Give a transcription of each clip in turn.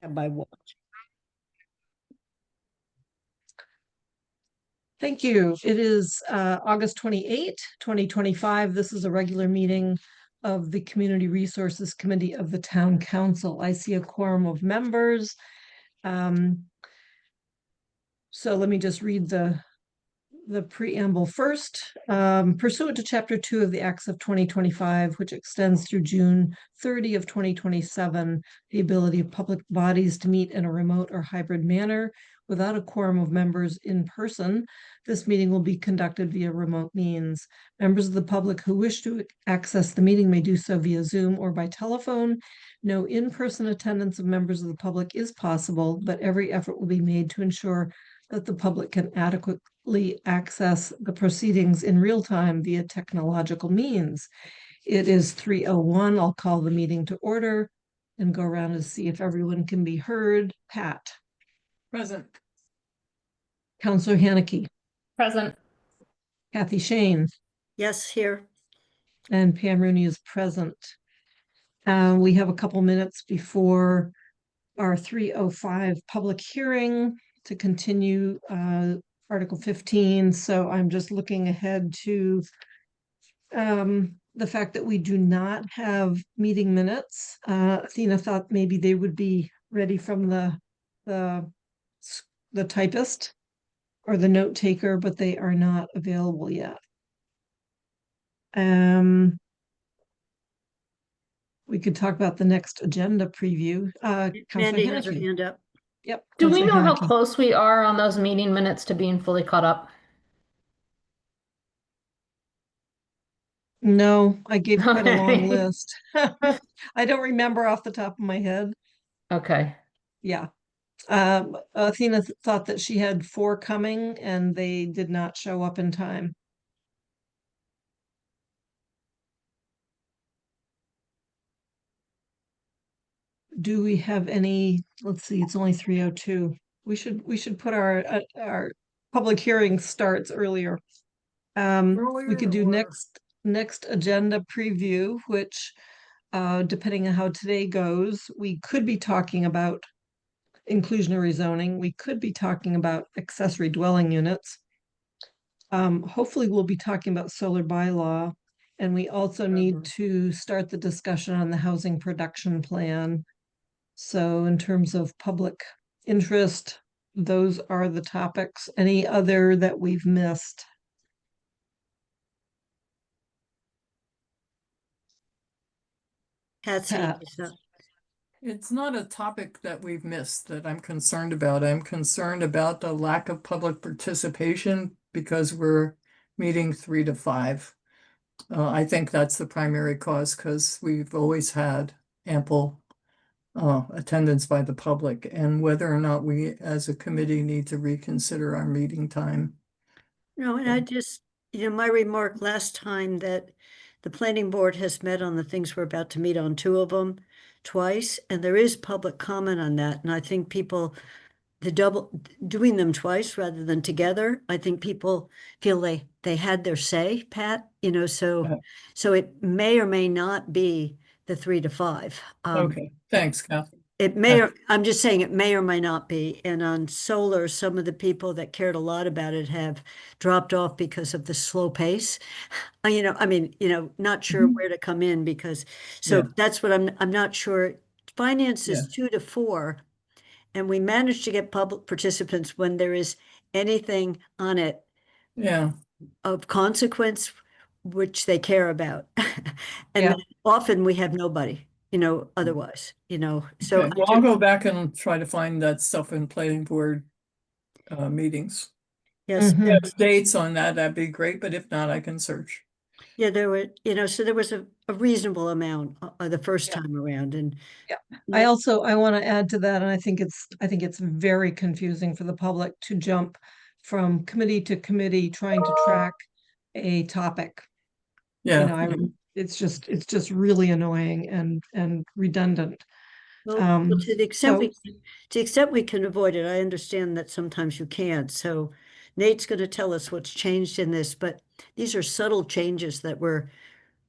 By what? Thank you. It is August 28, 2025. This is a regular meeting of the Community Resources Committee of the Town Council. I see a quorum of members. So let me just read the preamble first. Pursuant to Chapter 2 of the Acts of 2025, which extends through June 30 of 2027, the ability of public bodies to meet in a remote or hybrid manner without a quorum of members in person, this meeting will be conducted via remote means. Members of the public who wish to access the meeting may do so via Zoom or by telephone. No in-person attendance of members of the public is possible, but every effort will be made to ensure that the public can adequately access the proceedings in real time via technological means. It is 3:01. I'll call the meeting to order and go around to see if everyone can be heard. Pat. Present. Councillor Haneke. Present. Kathy Shane. Yes, here. And Pam Rooney is present. We have a couple minutes before our 3:05 public hearing to continue Article 15. So I'm just looking ahead to the fact that we do not have meeting minutes. Athena thought maybe they would be ready from the typist or the note taker, but they are not available yet. We could talk about the next agenda preview. Mandy has her hand up. Yep. Do we Councillor know how Haneke. close we are on those meeting minutes to being fully caught up? No, I gave quite a long Okay. list. I don't remember off the top of my head. Okay. Yeah. Athena thought that she had 4 coming and they did not show up in time. Do we have any, let's see, it's only 3:02. We should put our public hearing starts earlier. We could do next agenda preview, which depending on how today goes, we could be talking about inclusionary zoning. We could be talking about accessory dwelling units. Hopefully we'll be talking about solar bylaw, and we also need to start the discussion on the housing production plan. So in terms of public interest, those are the topics. Any other that we've missed? Pat. It's not a topic that we've missed that I'm concerned about. I'm concerned about the lack of public participation because we're meeting 3 to 5. I think that's the primary cause because we've always had ample attendance by the public, and whether or not we as a committee need to reconsider our meeting time. No, and I just, my remark last time that the planning board has met on the things we're about to meet on 2 of them twice, and there is public comment on that. And I think people, doing them twice rather than together, I think people feel they had their say, Pat, so it may or may not be the 3 to 5. Okay, thanks, Kathy. It may, I'm just saying it may or may not be. And on solar, some of the people that cared a lot about it have dropped off because of the slow pace. Not sure where to come in because, that's what I'm not sure. Finance is 2 to 4, and we managed to get public participants when there is anything on it of consequence, which they care about. And then often we have nobody. Otherwise, so Okay, well, I'll go back and try to find that stuff in planning board meetings. Yes. If you have dates on that, that'd be great, but if not, I can search. Yeah, there were, so there was a reasonable amount the first time around. And I want to add to that, and I think it's very confusing for the public to jump from committee to committee trying to track a topic. It's just really annoying and redundant. Well, to the extent we can avoid it, I understand that sometimes you can't. So Nate's going to tell us what's changed in this, but these are subtle changes that we're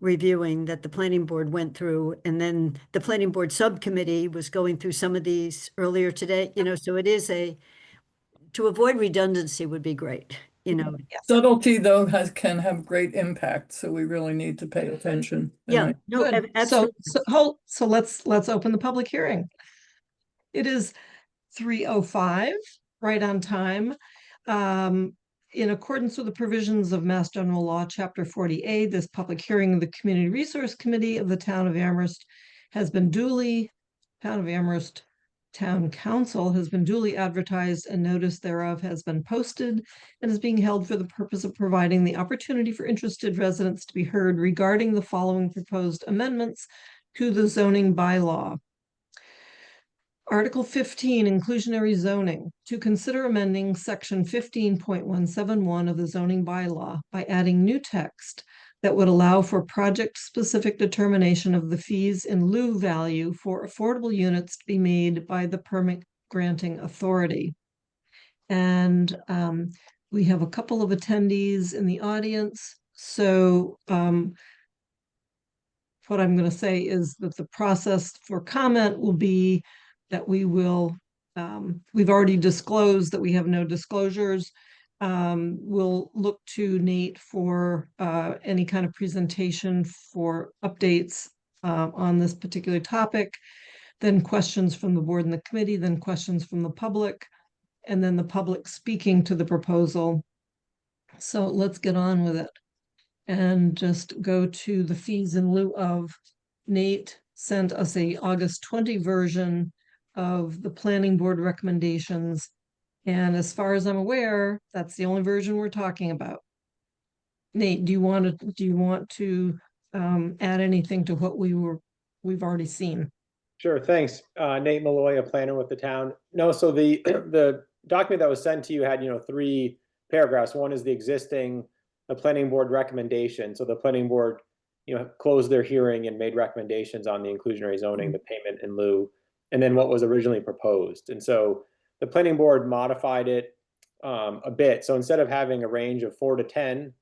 reviewing that the planning board went through, and then the planning board subcommittee was going through some of these earlier today, so it is to avoid redundancy would be great, Subtlety, though, can have great impact, so we really need to pay attention. And Yeah, no, Good. absolutely. So let's open the public hearing. It is 3:05, right on time. In accordance with the provisions of Mass General Law, Chapter 40A, this public hearing of the Community Resource Committee of the Town of Amherst has been Town of Amherst Town Council has been duly advertised, and notice thereof has been posted and is being held for the purpose of providing the opportunity for interested residents to be heard regarding the following proposed amendments to the zoning bylaw. Article 15, inclusionary zoning, to consider amending section 15.171 of the zoning bylaw by adding new text that would allow for project-specific determination of the fees in lieu value for affordable units to be made by the permit granting authority. And we have a couple of attendees in the audience. So what I'm going to say is that the process for comment will be that we will, we've already disclosed that we have no disclosures. We'll look to Nate for any kind of presentation for updates on this particular topic, then questions from the board and the committee, then questions from the public, and then the public speaking to the proposal. So let's get on with it and just go to the fees in lieu of. Nate sent us a August 20 version of the planning board recommendations. And as far as I'm aware, that's the only version we're talking about. Nate, do you want to add anything to what we've already seen? Sure, thanks. Nate Malloy, a planner with the town. No, so the document that was sent to you had, 3 paragraphs. One is the planning board recommendation. So the planning board, closed their hearing and made recommendations on the inclusionary zoning, the payment in lieu, and then what was originally proposed. And so the planning board modified it a bit. So instead of having a range of 4 to 10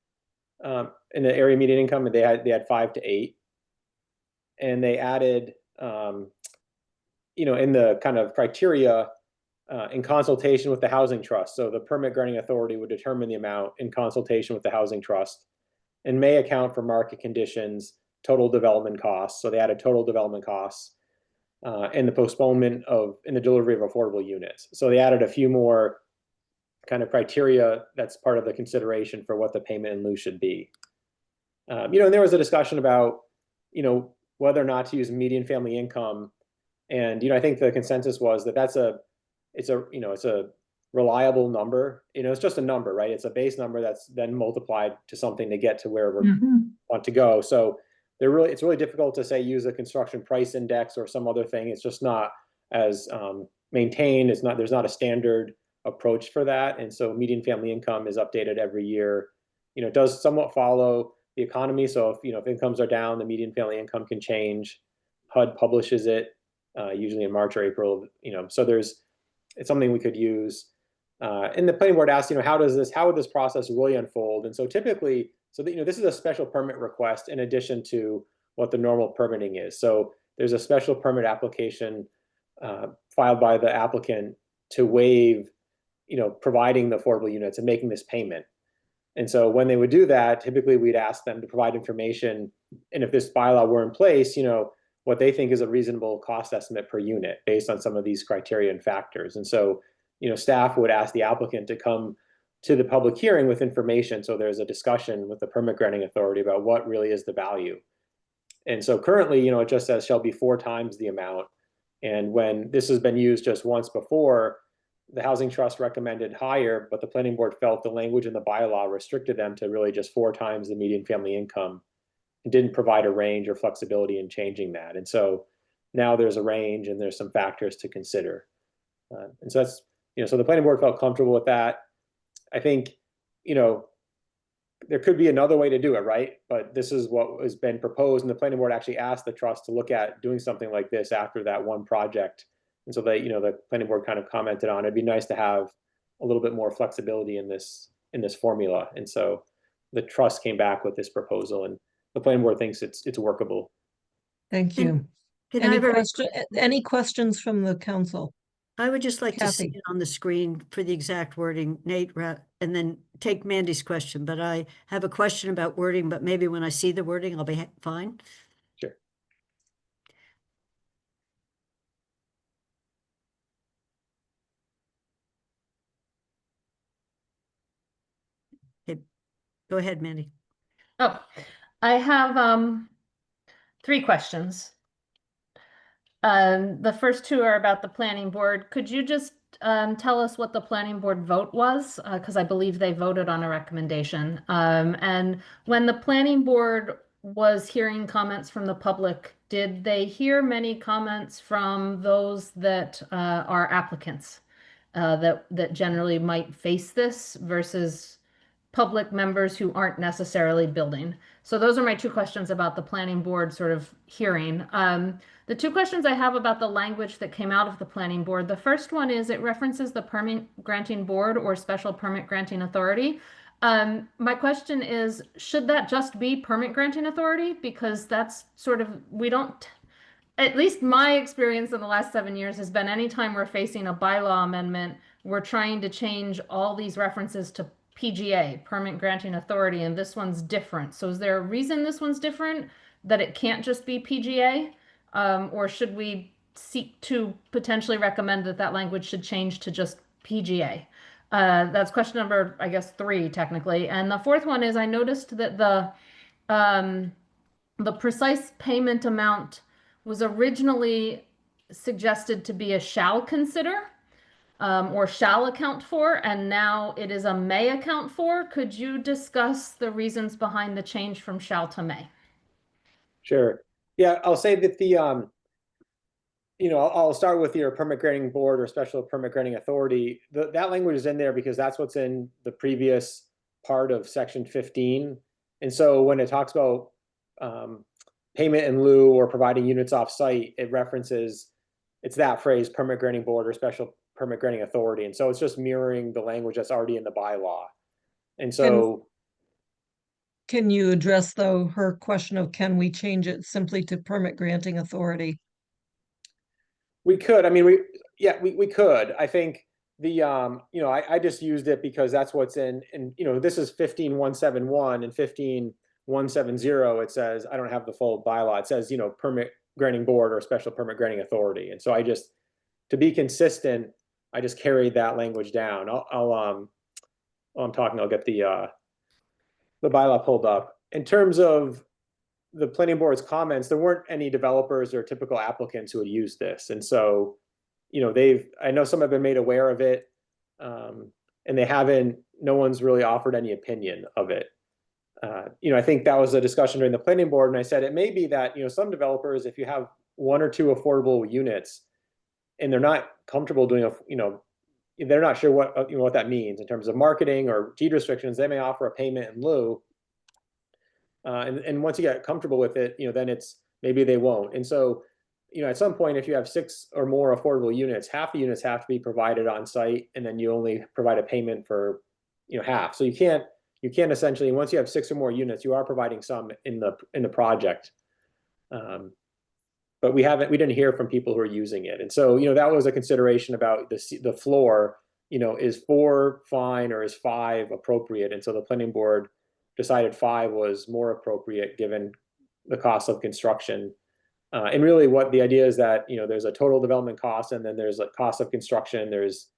in the area median income, they had 5 to 8, and they added, in the kind of criteria in consultation with the housing trust. So the permit granting authority would determine the amount in consultation with the housing trust and may account for market conditions, total development costs. So they added total development costs and the postponement in the delivery of affordable units. So they added a few more kind of criteria that's part of the consideration for what the payment in lieu should be. And there was a discussion about, whether or not to use median family income. And, I think the consensus was that it's a reliable number. It's just a number, right? It's a base number that's then multiplied to something to get to where we want to go. So it's really difficult to say use a construction price index or some other thing. It's just not as maintained. There's not a standard approach for that. And so median family income is updated every year. It does somewhat follow the economy. So if incomes are down, the median family income can change. HUD publishes it usually in March or April. So it's something we could use. And the planning board asked, how would this process really unfold? And so typically, this is a special permit request in addition to what the normal permitting is. So there's a special permit application filed by the applicant to waive, providing the affordable units and making this payment. And so when they would do that, typically we'd ask them to provide information. And if this bylaw were in place, what they think is a reasonable cost estimate per unit based on some of these criteria and factors. And so, staff would ask the applicant to come to the public hearing with information. So there's a discussion with the permit granting authority about what really is the value. And so currently, it just says shall be 4 times the amount. And when this has been used just once before, the housing trust recommended higher, but the planning board felt the language in the bylaw restricted them to really just 4 times the median family income and didn't provide a range or flexibility in changing that. And so now there's a range and there's some factors to consider. And so that's, so the planning board felt comfortable with that. I think, there could be another way to do it, right? But this is what has been proposed, and the planning board actually asked the trust to look at doing something like this after that one project. And so they, the planning board kind of commented on, it'd be nice to have a little bit more flexibility in this formula. And so the trust came back with this proposal, and the planning board thinks it's workable. Thank you. Can I Any have a any questions from the council? I would just like to see Kathy. it on the screen for the exact wording, Nate, and then take Mandy's question, but I have a question about wording, but maybe when I see the wording, I'll be fine. Sure. Okay, go ahead, Mandy. Oh, I have three questions. The first two are about the planning board. Could you just tell us what the planning board vote was? Because I believe they voted on a recommendation. And when the planning board was hearing comments from the public, did they hear many comments from those that are applicants that generally might face this versus public members who aren't necessarily building? So those are my two questions about the planning board sort of hearing. The two questions I have about the language that came out of the planning board. The first one is it references the permit granting board or special permit granting authority. My question is, should that just be permit granting authority? Because that's sort of, we don't, at least my experience in the last 7 years has been anytime we're facing a bylaw amendment, we're trying to change all these references to PGA, permit granting authority, and this one's different. So is there a reason this one's different, that it can't just be PGA? Or should we seek to potentially recommend that that language should change to just PGA? That's question number, I guess, 3 technically. And the fourth one is I noticed that the precise payment amount was originally suggested to be a shall consider or shall account for, and now it is a may account for. Could you discuss the reasons behind the change from shall to may? Sure. Yeah, I'll say that I'll start with your permit granting board or special permit granting authority. That language is in there because that's what's in the previous part of section 15. And so when it talks about payment in lieu or providing units off site, it references, it's that phrase, permit granting board or special permit granting authority. And so it's just mirroring the language that's already in the bylaw. And so Can you address, though, her question of can we change it simply to permit granting authority? we could, I mean, we could. I think I just used it because that's what's in, and this is 15.171 and 15.170. It says, I don't have the full bylaw. It says, permit granting board or special permit granting authority. And so to be consistent, I just carried that language down. While I'm talking, I'll get the bylaw pulled up. In terms of the planning board's comments, there weren't any developers or typical applicants who had used this. And so, I know some have been made aware of it, and no one's really offered any opinion of it. I think that was a discussion during the planning board, and I said it may be that, some developers, if you have 1 or 2 affordable units and they're not comfortable doing they're not sure what that means in terms of marketing or deed restrictions, they may offer a payment in lieu. And once you get comfortable with it, then it's maybe they won't. And so, at some point, if you have 6 or more affordable units, half the units have to be provided on site, and then you only provide a payment for, half. So you can't essentially, once you have 6 or more units, you are providing some in the project. But we didn't hear from people who are using it. And so, that was a consideration about the floor, is 4 fine or is 5 appropriate? And so the planning board decided 5 was more appropriate given the cost of construction. And really what the idea is that, there's a total development cost, and then there's a cost of construction, there's,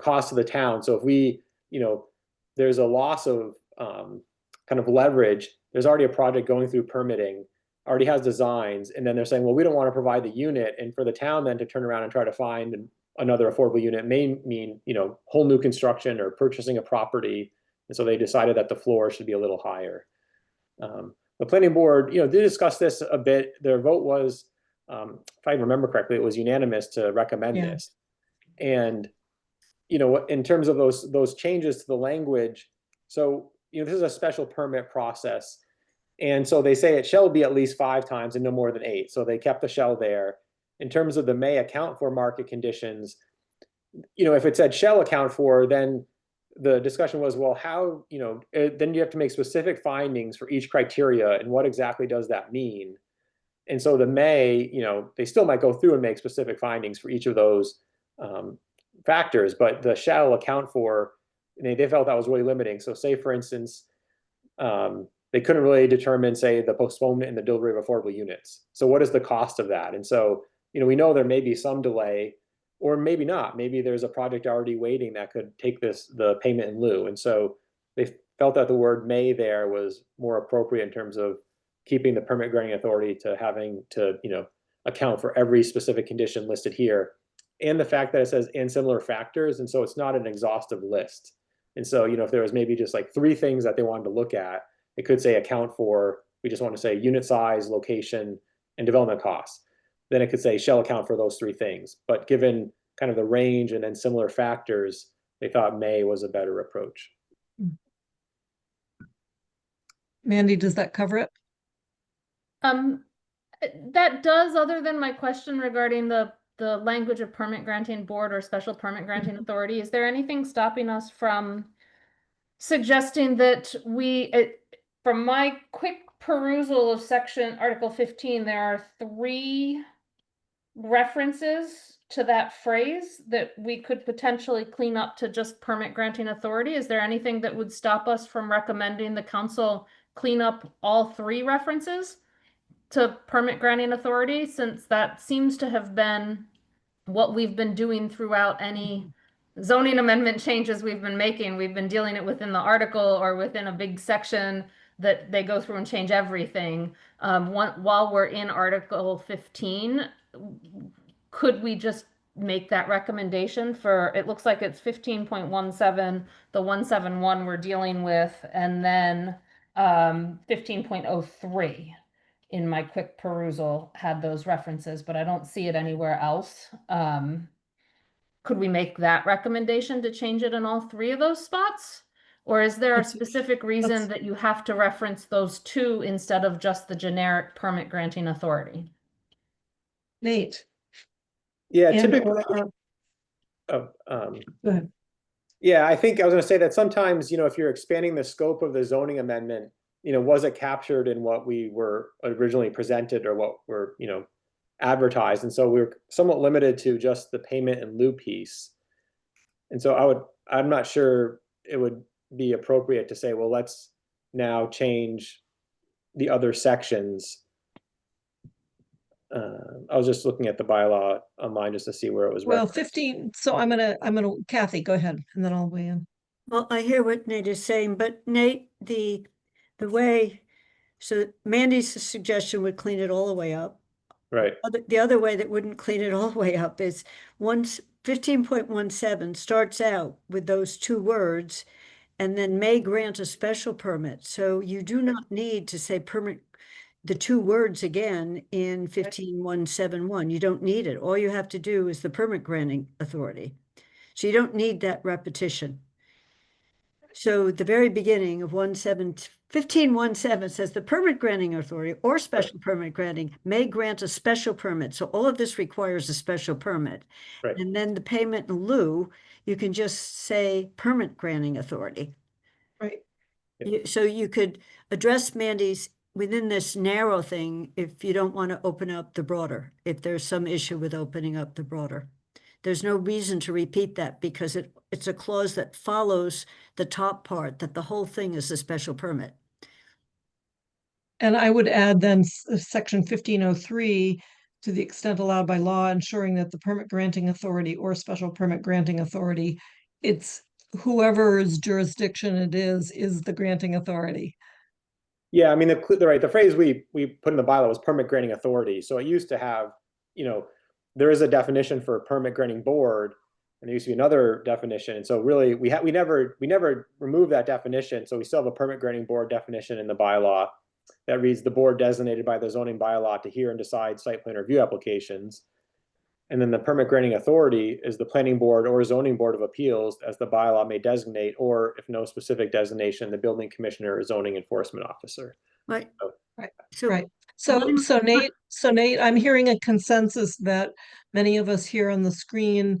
cost to the town. So if there's a loss of kind of leverage, there's already a project going through permitting, already has designs, and then they're saying, well, we don't want to provide the unit. And for the town then to turn around and try to find another affordable unit may mean, whole new construction or purchasing a property. And so they decided that the floor should be a little higher. The planning board, did discuss this a bit. Their vote was, if I remember correctly, it was unanimous to recommend this. And, in terms of those changes to the language, so, this is a special permit process. And so they say it shall be at least 5 times and no more than 8. So they kept the shall there. In terms of the may account for market conditions, if it said shall account for, then the discussion was, well, how, then you have to make specific findings for each criteria, and what exactly does that mean? And so the may, they still might go through and make specific findings for each of those factors, but the shall account for, they felt that was really limiting. So say, for instance, they couldn't really determine, say, the postponement in the delivery of affordable units. So what is the cost of that? And so, we know there may be some delay, or maybe not. Maybe there's a project already waiting that could take the payment in lieu. And so they felt that the word may there was more appropriate in terms of keeping the permit granting authority to having to, account for every specific condition listed here. And the fact that it says and similar factors. And so it's not an exhaustive list. And so, if there was maybe just like 3 things that they wanted to look at, it could say account for, we just want to say unit size, location, and development costs. Then it could say shall account for those 3 things. But given kind of the range and then similar factors, they thought may was a better approach. Mandy, does that cover it? That does, other than my question regarding the language of permit granting board or special permit granting authority. Is there anything stopping us from suggesting that from my quick perusal of Article 15, there are 3 references to that phrase that we could potentially clean up to just permit granting authority? Is there anything that would stop us from recommending the council clean up all 3 references to permit granting authority, since that seems to have been what we've been doing throughout any zoning amendment changes we've been making? We've been dealing it within the article or within a big section that they go through and change everything. While we're in Article 15, could we just make that recommendation for, it looks like it's 15.17, the 171 we're dealing with, and then 15.03 in my quick perusal had those references, but I don't see it anywhere else. Could we make that recommendation to change it in all 3 of those spots? Or is there a specific reason that you have to reference those 2 instead of just the generic permit granting authority? Nate? Yeah, And typically. go ahead. Yeah, I think I was going to say that sometimes, if you're expanding the scope of the zoning amendment, was it captured in what we were originally presented or what were, advertised? And so we're somewhat limited to just the payment in lieu piece. And so I'm not sure it would be appropriate to say, well, let's now change the other sections. I was just looking at the bylaw online just to see where it was. Well, referenced. 15, so I'm gonna, Kathy, go ahead, and then I'll weigh in. Well, I hear what Nate is saying, but Nate, the way, so Mandy's suggestion would clean it all the way up. Right. The other way that wouldn't clean it all the way up is 15.17 starts out with those 2 words and then may grant a special permit. So you do not need to say permit, the 2 words again in 15.171. You don't need it. All you have to do is the permit granting authority. So you don't need that repetition. So the very beginning of 15.17 says the permit granting authority or special permit granting may grant a special permit. So all of this requires a special permit. Right. And then the payment in lieu, you can just say permit granting authority. Right. So you could address Mandy's within this narrow thing if you don't want to open up the broader, if there's some issue with opening up the broader. There's no reason to repeat that because it's a clause that follows the top part, that the whole thing is a special permit. And I would add then section 1503, to the extent allowed by law, ensuring that the permit granting authority or special permit granting authority, it's whoever's jurisdiction it is the granting authority. Yeah, I mean, the phrase we put in the bylaw was permit granting authority. So it used to have, there is a definition for a permit granting board, and there used to be another definition. And so really, we never removed that definition. So we still have a permit granting board definition in the bylaw that reads the board designated by the zoning bylaw to hear and decide site plan review applications. And then the permit granting authority is the planning board or zoning board of appeals as the bylaw may designate, or if no specific designation, the building commissioner or zoning enforcement officer. Right. Right. So, Right. So Nate, I'm hearing a consensus that many of us here on the screen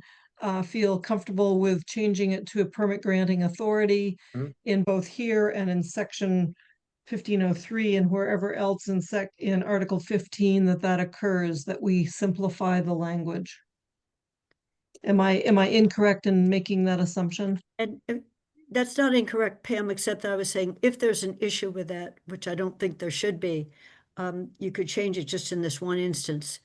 feel comfortable with changing it to a permit granting authority Mhm. in both here and in section 1503 and wherever else in Article 15 that occurs, that we simplify the language. Am I incorrect in making that assumption? And that's not incorrect, Pam, except that I was saying, if there's an issue with that, which I don't think there should be, you could change it just in this one instance,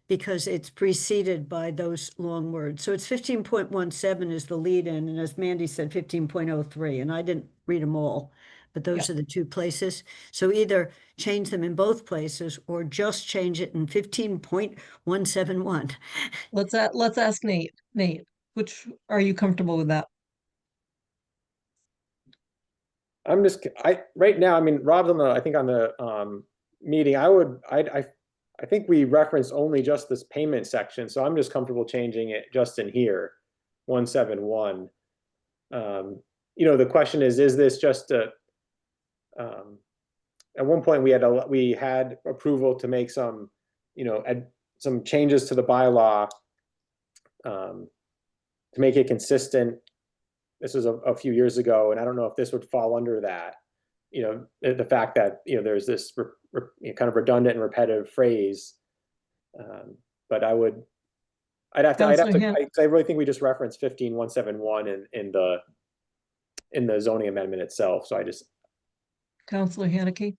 because it's preceded by those long words. So it's 15.17 is the lead in, and as Mandy said, 15.03, and I didn't read them all, but those Yeah. are the two places. So either change them in both places or just change it in 15.171. Let's ask Nate. Nate, which are you comfortable with that? Right now, I mean, Rob's I think on the meeting, I think we referenced only just this payment section, so I'm just comfortable changing it just in here, 171. The question is this just at one point we had approval to make some, some changes to the bylaw to make it consistent. This was a few years ago, and I don't know if this would fall under that. The fact that there's this kind of redundant and repetitive phrase, but I'd have to. I really think we just referenced 15.171 in the zoning amendment itself. So Councillor Haneke?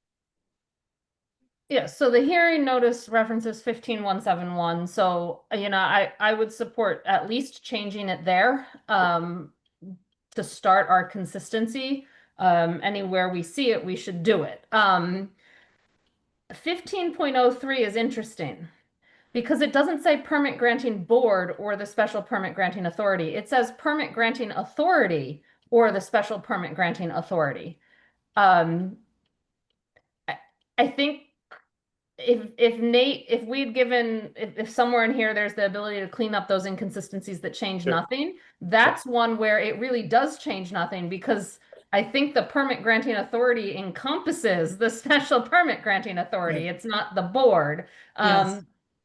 Yeah, so the hearing notice references 15.171, so, I would support at least changing it there, to start our consistency. Anywhere we see it, we should do it. 15.03 is interesting because it doesn't say permit granting board or the special permit granting authority. It says permit granting authority or the special permit granting authority. I think if we'd given, if somewhere in here there's the ability to clean up those inconsistencies that change Sure. nothing, that's one where it really does change nothing, because I think the permit granting authority encompasses the special permit granting authority. Right. It's not the board. Yes.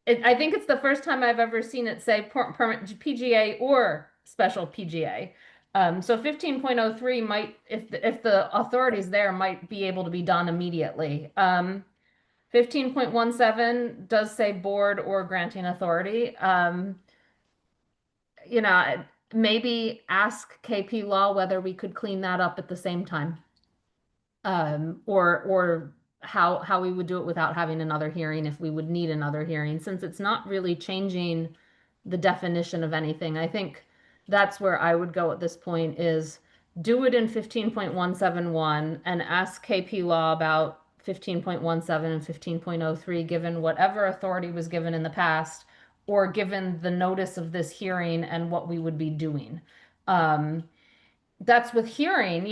I think it's the first time I've ever seen it say permit PGA or special PGA. So 15.03 might, if the authority's there, might be able to be done immediately. 15.17 does say board or granting authority. Maybe ask KP Law whether we could clean that up at the same time. Or how we would do it without having another hearing, if we would need another hearing, since it's not really changing the definition of anything. I think that's where I would go at this point, is do it in 15.171 and ask KP Law about 15.17 and 15.03, given whatever authority was given in the past, or given the notice of this hearing and what we would be doing. That's with hearing,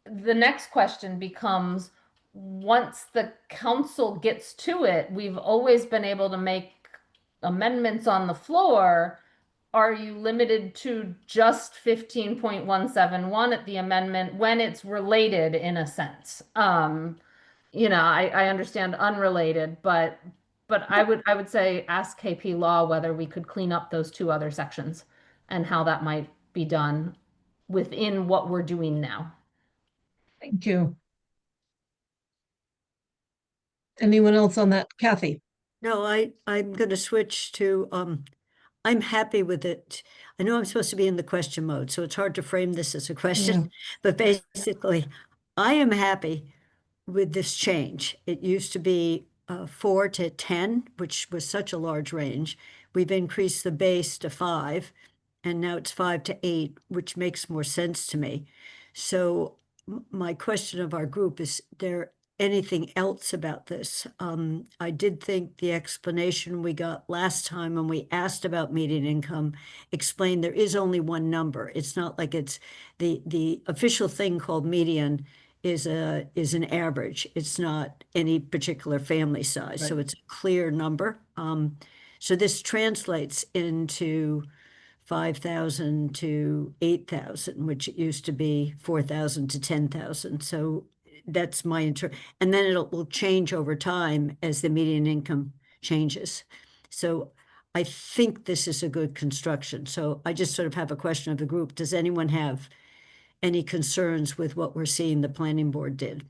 the next question becomes, once the council gets to it, we've always been able to make amendments on the floor. Are you limited to just 15.171 at the amendment when it's related in a sense? I understand unrelated, but I would say ask KP Law whether we could clean up those two other sections and how that might be done within what we're doing now. Thank you. Anyone else on that? Kathy? No, I'm going to switch to, I'm happy with it. I know I'm supposed to be in the question mode, so it's hard to frame this as a question, but basically, I am happy with this change. It used to be 4 to 10, which was such a large range. We've increased the base to 5, and now it's 5 to 8, which makes more sense to me. So my question of our group is there anything else about this? I did think the explanation we got last time when we asked about median income explained there is only one number. It's not like it's the official thing called median is an average. It's not any particular family size, so it's a clear number. So this translates into 5,000 to 8,000, which it used to be 4,000 to 10,000. So that's my and then will change over time as the median income changes. So I think this is a good construction. So I just sort of have a question of the group. Does anyone have any concerns with what we're seeing the planning board did?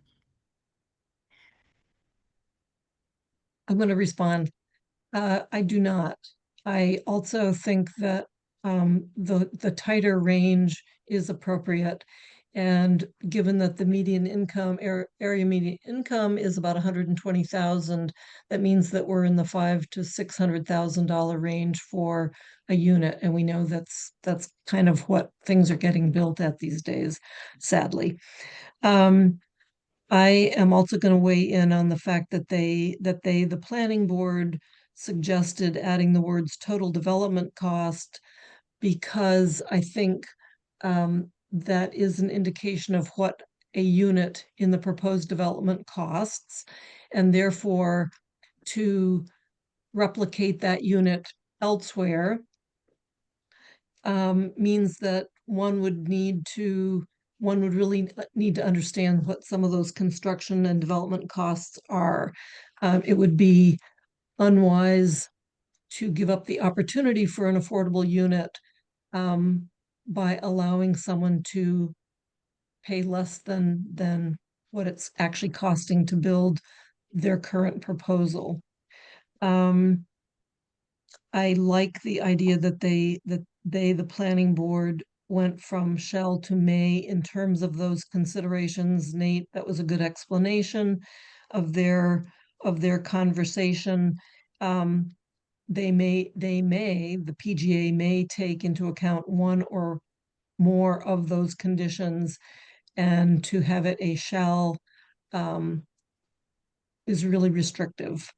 I'm going to respond. I do not. I also think that the tighter range is appropriate. And given that the median income, area median income is about 120,000, that means that we're in the $500,000 to $600,000 range for a unit. And we know that's kind of what things are getting built at these days, sadly. I am also going to weigh in on the fact that the planning board suggested adding the words total development cost, because I think that is an indication of what a unit in the proposed development costs, and therefore to replicate that unit elsewhere means that one would really need to understand what some of those construction and development costs are. It would be unwise to give up the opportunity for an affordable unit by allowing someone to pay less than what it's actually costing to build their current proposal. I like the idea that the planning board went from shall to may in terms of those considerations. Nate, that was a good explanation of their conversation. The PGA may take into account one or more of those conditions, and to have it a shall is really restrictive.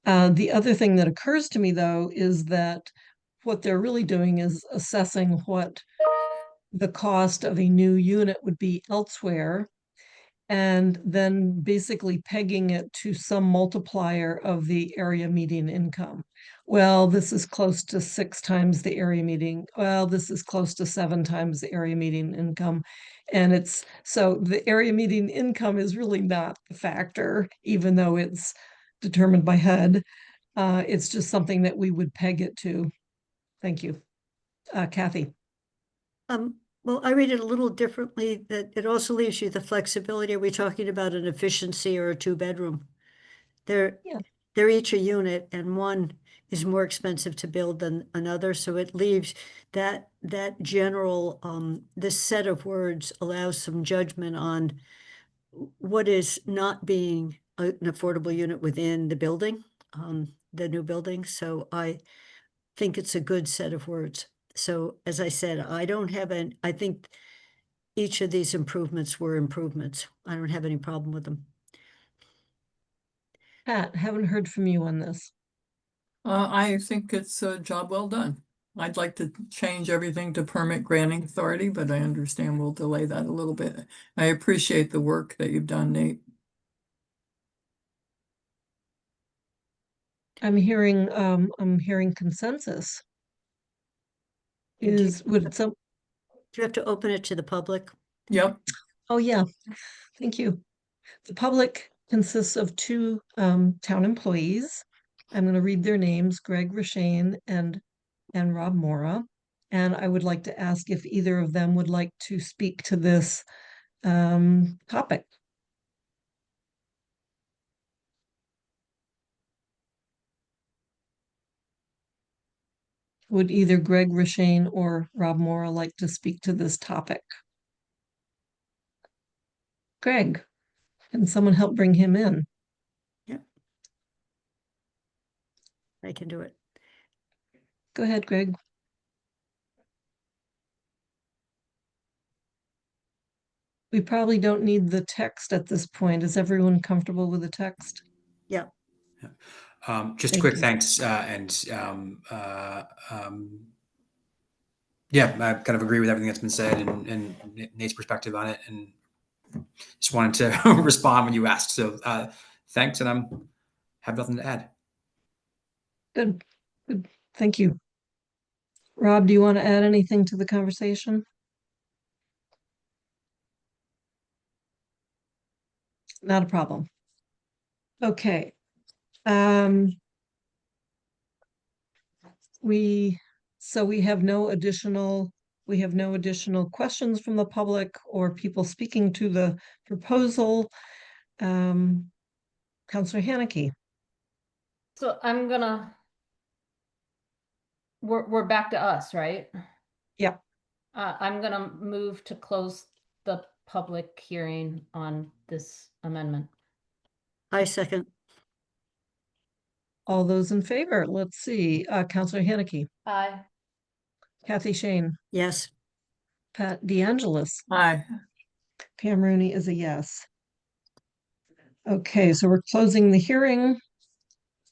The other thing that occurs to me, though, is that what they're really doing is assessing what the cost of a new unit would be elsewhere, and then basically pegging it to some multiplier of the area median income. Well, this is close to 6 times the area median. Well, this is close to 7 times the area median income. And so the area median income is really not the factor, even though it's determined by HUD. It's just something that we would peg it to. Thank you. Kathy. Well, I read it a little differently, that it also leaves you the flexibility. Are we talking about an efficiency or a 2-bedroom? They're each a unit, and one is more expensive to build than another. So it leaves that general, this set of words allows some judgment on what is not being an affordable unit within the building, the new building. So I think it's a good set of words. So as I said, I think each of these improvements were improvements. I don't have any problem with them. Pat, haven't heard from you on this. I think it's a job well done. I'd like to change everything to permit granting authority, but I understand we'll delay that a little bit. I appreciate the work that you've done, Nate. I'm hearing consensus. Do Do you have to open it to the public? Yep. Oh, yeah. Thank you. The public consists of 2 town employees. I'm going to read their names, Greg Rashane and Rob Mora. And I would like to ask if either of them would like to speak to this topic. Would either Greg Rashane or Rob Mora like to speak to this topic? Greg, can someone help bring him in? Yeah. I can do it. Go ahead, Greg. We probably don't need the text at this point. Is everyone comfortable with the text? Yeah. Just a Thank quick you. thanks, yeah, I kind of agree with everything that's been said and Nate's perspective on it, and just wanted to respond when you asked. So thanks, and have nothing to add. Good. Good. Thank you. Rob, do you want to add anything to the conversation? Not a problem. Okay. so we have no additional questions from the public or people speaking to the proposal. Counselor Haneke. So we're back to us, right? Yep. I'm gonna move to close the public hearing on this amendment. I second. All those in favor, let's see, Counselor Haneke, Aye. Kathy Shane, Yes. Pat DeAngelis, Aye. Pam Rooney is a yes. Okay, so we're closing the hearing.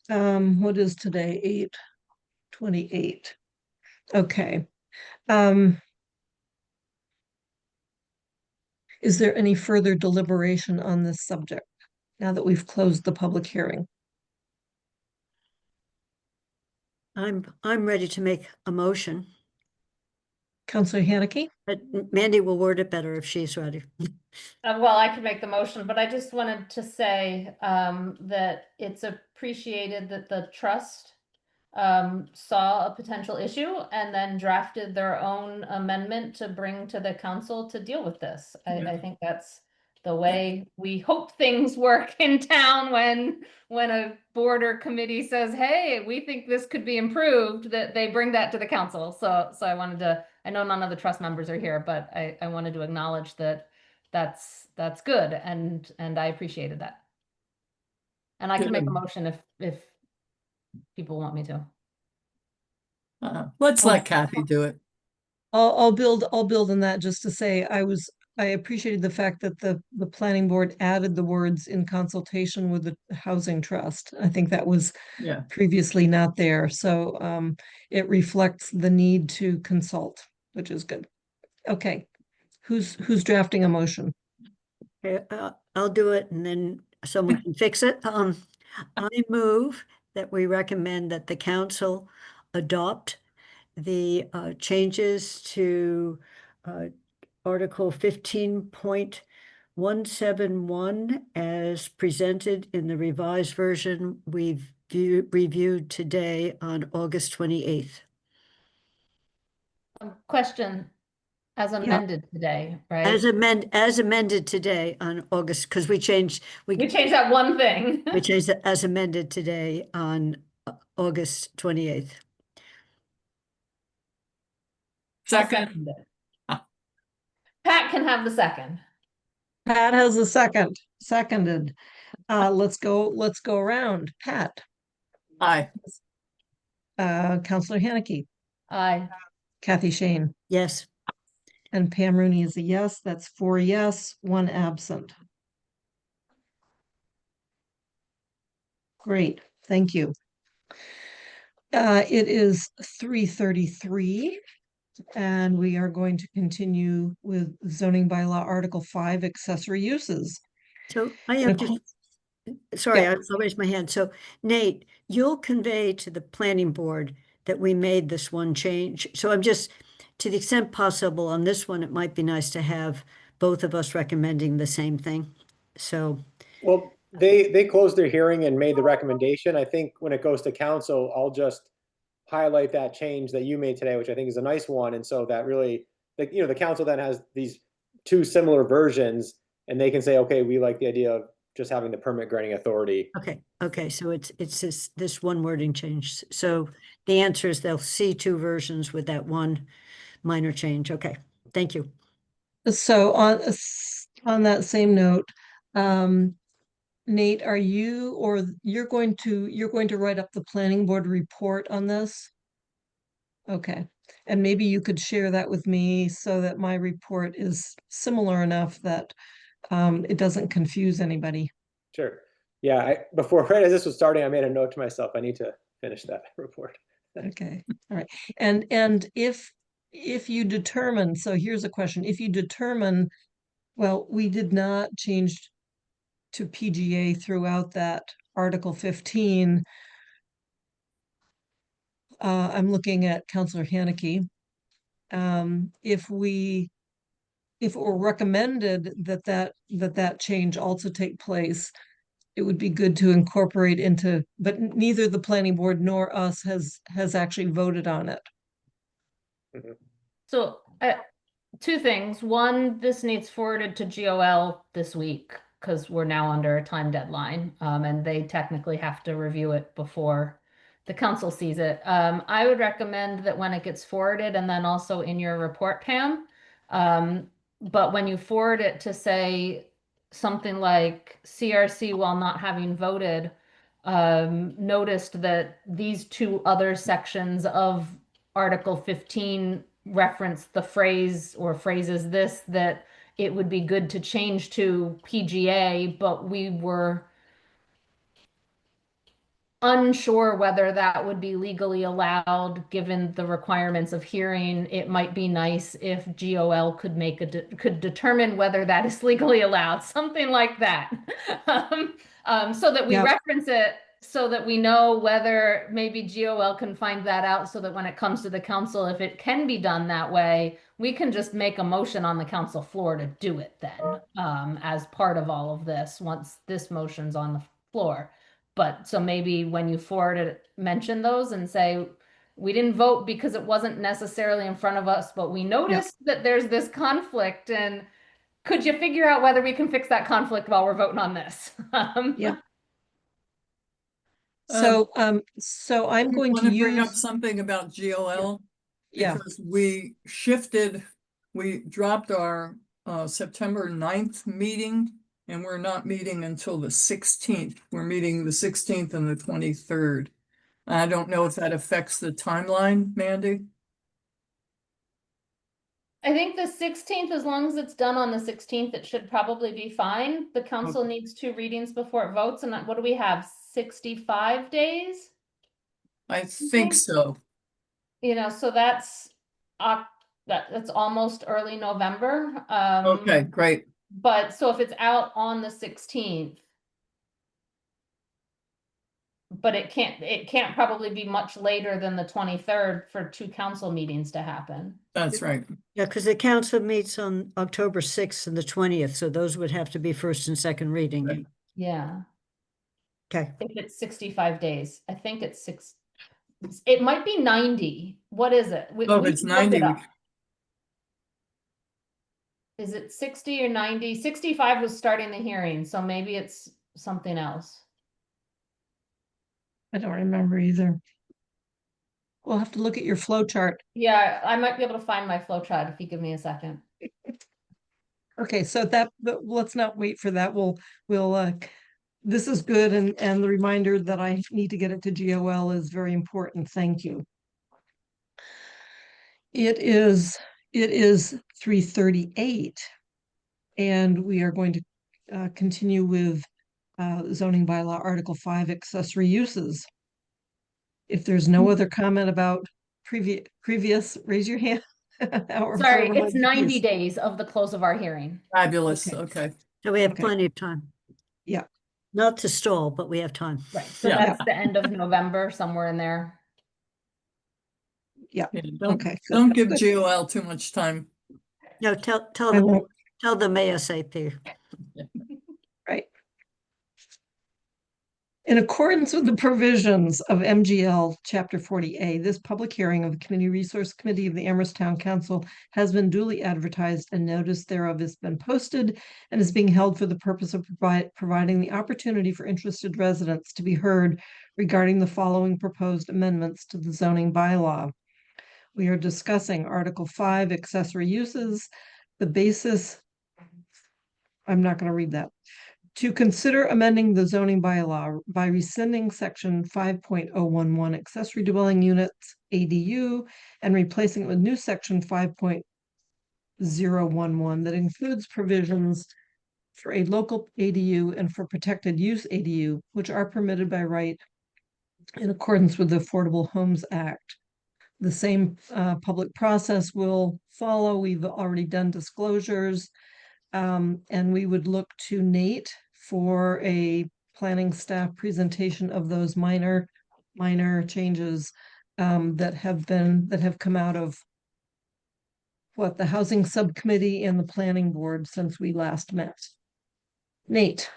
What is today? 8/28. Okay. Is there any further deliberation on this subject now that we've closed the public hearing? I'm ready to make a motion, Counselor Haneke? but Mandy will word it better if she's ready. Well, I could make the motion, but I just wanted to say that it's appreciated that the trust saw a potential issue and then drafted their own amendment to bring to the council to deal with this. I think that's the way we hope things work in town when a board or committee says, hey, we think this could be improved, that they bring that to the council. So I wanted to, I know none of the trust members are here, but I wanted to acknowledge that that's good, and I appreciated that. And I can make a Good. motion if people want me to. Let's let Kathy do it. I'll build on that just to say I appreciated the fact that the planning board added the words in consultation with the housing trust. I think that was Yeah. previously not there. So it reflects the need to consult, which is good. Okay. Who's drafting a motion? Okay, I'll do it and then someone can fix it. I move that we recommend that the council adopt the changes to Article 15.171 as presented in the revised version we've reviewed today on August 28th. Question, as amended today, right? As amended today on August, because we changed We changed that one thing. we changed it as amended today on August 28th. I'll Second. second it. Pat can have the second. Pat has a second. Seconded. Let's go around. Pat, Aye. Counselor Haneke, Aye. Kathy Shane, Yes. and Pam Rooney is a yes. That's 4 yes, 1 absent. Great, thank you. It is 3:33, and we are going to continue with zoning bylaw Article 5, accessory uses. So I have Nicole? just, sorry, Yeah. I'll raise my hand. So Nate, you'll convey to the planning board that we made this one change. So I'm just, to the extent possible on this one, it might be nice to have both of us recommending the same thing. So, Well, they closed their hearing and made the recommendation. I think when it goes to council, I'll just highlight that change that you made today, which I think is a nice one. And so that really, like, the council then has these two similar versions and they can say, okay, we like the idea of just having the permit granting authority. okay, so it's this one wording change. So the answer is they'll see two versions with that one minor change. Okay, thank you. So on that same note, Nate, are you, or you're going to write up the planning board report on this? Okay, and maybe you could share that with me so that my report is similar enough that it doesn't confuse anybody. Sure. Yeah, right as this was starting, I made a note to myself, I need to finish that report. Okay, all right. And if you determine, so here's a question, if you determine, well, we did not change to PGA throughout that Article 15. I'm looking at Counselor Haneke. If it were recommended that change also take place, it would be good to incorporate into, but neither the planning board nor us has actually voted on it. So, two things. One, this needs forwarded to GOL this week because we're now under a time deadline, and they technically have to review it before the council sees it. I would recommend that when it gets forwarded and then also in your report, Pam, but when you forward it to say something like CRC, while not having voted, noticed that these two other sections of Article 15 reference the phrase or phrases this, that it would be good to change to PGA, but we were unsure whether that would be legally allowed given the requirements of hearing. It might be nice if GOL could make could determine whether that is legally allowed, something like that. So that we Yep. reference it, so that we know whether maybe GOL can find that out, so that when it comes to the council, if it can be done that way, we can just make a motion on the council floor to do it then, as part of all of this, once this motion's on the floor. But so maybe when you forward it, mention those and say, we didn't vote because it wasn't necessarily in front of us, but we noticed that there's this conflict, and could you figure out whether we can fix that conflict while we're voting on this? Yeah. So I'm going Want to to bring up use, something about GOL? yeah, Because we shifted, we dropped our September 9th meeting, and we're not meeting until the 16th. We're meeting the 16th and the 23rd. I don't know if that affects the timeline, Mandy. I think the 16th, as long as it's done on the 16th, it should probably be fine. The council needs 2 readings before it votes, and what do we have, 65 days? I think so. You know, so that's that's almost early November. Okay, great. But so if it's out on the 16th, but it can't probably be much later than the 23rd for 2 council meetings to happen. That's right. Yeah, because the council meets on October 6th and the 20th, so those would have to be first and second reading. Right. Yeah, Okay, if it's 65 days, I think it's it might be 90. What is it? Oh, We it's can look it 90. up. Is it 60 or 90? 65 was starting the hearing, so maybe it's something else. I don't remember either. We'll have to look at your flow chart. Yeah, I might be able to find my flow chart if you give me a second. Okay, so but let's not wait for that. We'll this is good, and the reminder that I need to get it to GOL is very important. Thank you. It is 3:38, and we are going to continue with zoning bylaw Article 5 accessory uses. If there's no other comment about previous, raise your hand. Sorry, it's 90 days of the close of our hearing. Fabulous. Okay. Okay. so we have Okay. plenty of time. Yeah. Not to stall, but we have time. Right, so Yeah. that's the end of November, somewhere in there. Yeah, don't Okay, good. don't give Good. GOL too much time. No, tell I them, won't. tell them ASAP. Right. In accordance with the provisions of MGL Chapter 40A, this public hearing of the Community Resource Committee of the Amherst Town Council has been duly advertised, and notice thereof has been posted and is being held for the purpose of providing the opportunity for interested residents to be heard regarding the following proposed amendments to the zoning bylaw. We are discussing Article 5 accessory uses, the basis. I'm not going to read that. To consider amending the zoning bylaw by rescinding section 5.011 accessory dwelling units ADU and replacing it with new section 5.011 that includes provisions for a local ADU and for protected use ADU, which are permitted by right in accordance with the Affordable Homes Act. The same public process will follow. We've already done disclosures. And we would look to Nate for a planning staff presentation of those minor changes that have come out of the housing subcommittee and the planning board since we last met. Nate.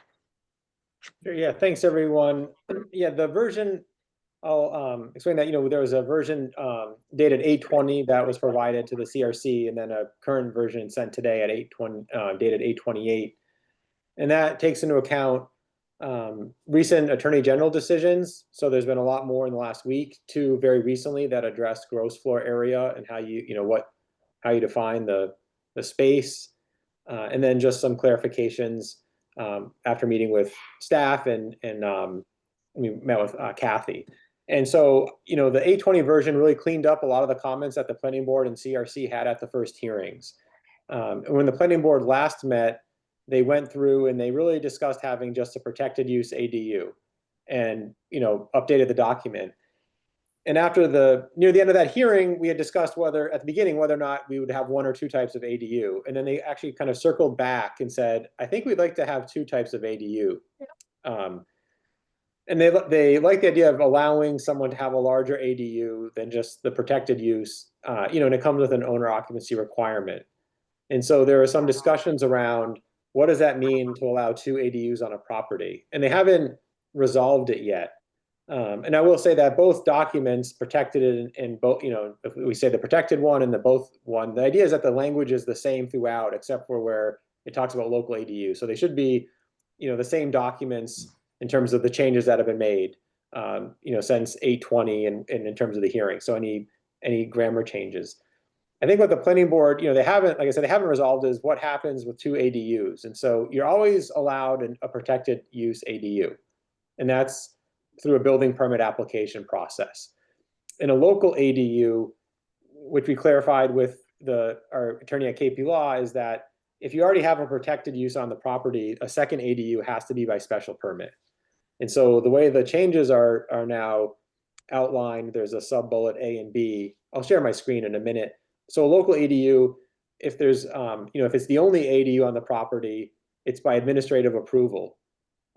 Sure, yeah, thanks, everyone. Yeah, the version, I'll explain that, there was a version dated 8/20 that was provided to the CRC, and then a current version sent today at 8/20, dated 8/28. And that takes into account recent Attorney General decisions. So there's been a lot more in the last week, two very recently, that addressed gross floor area and how how you define the space. And then just some clarifications after meeting with staff and we met with Kathy. And so, the 8/20 version really cleaned up a lot of the comments that the planning board and CRC had at the first hearings. And when the planning board last met, they went through and they really discussed having just a protected use ADU and, updated the document. And after near the end of that hearing, we had discussed at the beginning, whether or not we would have one or two types of ADU. And then they actually kind of circled back and said, I think we'd like to have two types of ADU. And they like the idea of allowing someone to have a larger ADU than just the protected use, and it comes with an owner occupancy requirement. And so there are some discussions around what does that mean to allow two ADUs on a property? And they haven't resolved it yet. And I will say that both documents protected it in both, if we say the protected one and the both one, the idea is that the language is the same throughout, except for where it talks about local ADU. So they should be, the same documents in terms of the changes that have been made, since 8/20 and in terms of the hearing. So any grammar changes. I think what the planning board, they haven't, like I said, they haven't resolved is what happens with two ADUs. And so you're always allowed a protected use ADU. And that's through a building permit application process. In a local ADU, which we clarified with our attorney at KP Law, is that if you already have a protected use on the property, a second ADU has to be by special permit. And so the way the changes are now outlined, there's a sub bullet A and B. I'll share my screen in a minute. So a local ADU, if there's, if it's the only ADU on the property, it's by administrative approval,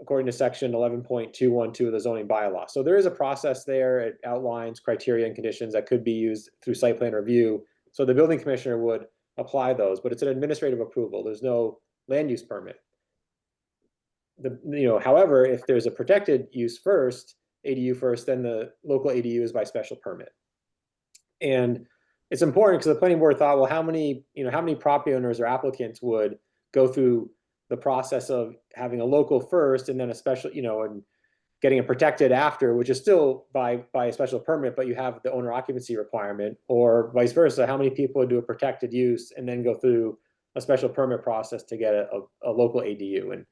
according to section 11.212 of the zoning bylaw. So there is a process there. It outlines criteria and conditions that could be used through site plan review. So the building commissioner would apply those, but it's an administrative approval. There's no land use permit. However, if there's a protected use first, ADU first, then the local ADU is by special permit. And it's important because the planning board thought, well, how many property owners or applicants would go through the process of having a local first and then a special, and getting it protected after, which is still by a special permit, but you have the owner occupancy requirement, or vice versa. How many people would do a protected use and then go through a special permit process to get a local ADU? And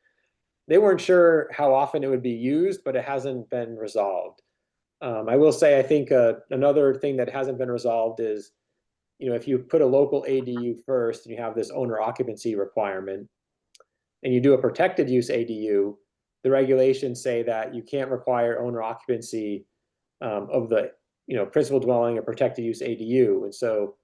they weren't sure how often it would be used, but it hasn't been resolved. I will say, I think another thing that hasn't been resolved is, if you put a local ADU first and you have this owner occupancy requirement, and you do a protected use ADU, the regulations say that you can't require owner occupancy of the principal dwelling or protected use ADU. And so,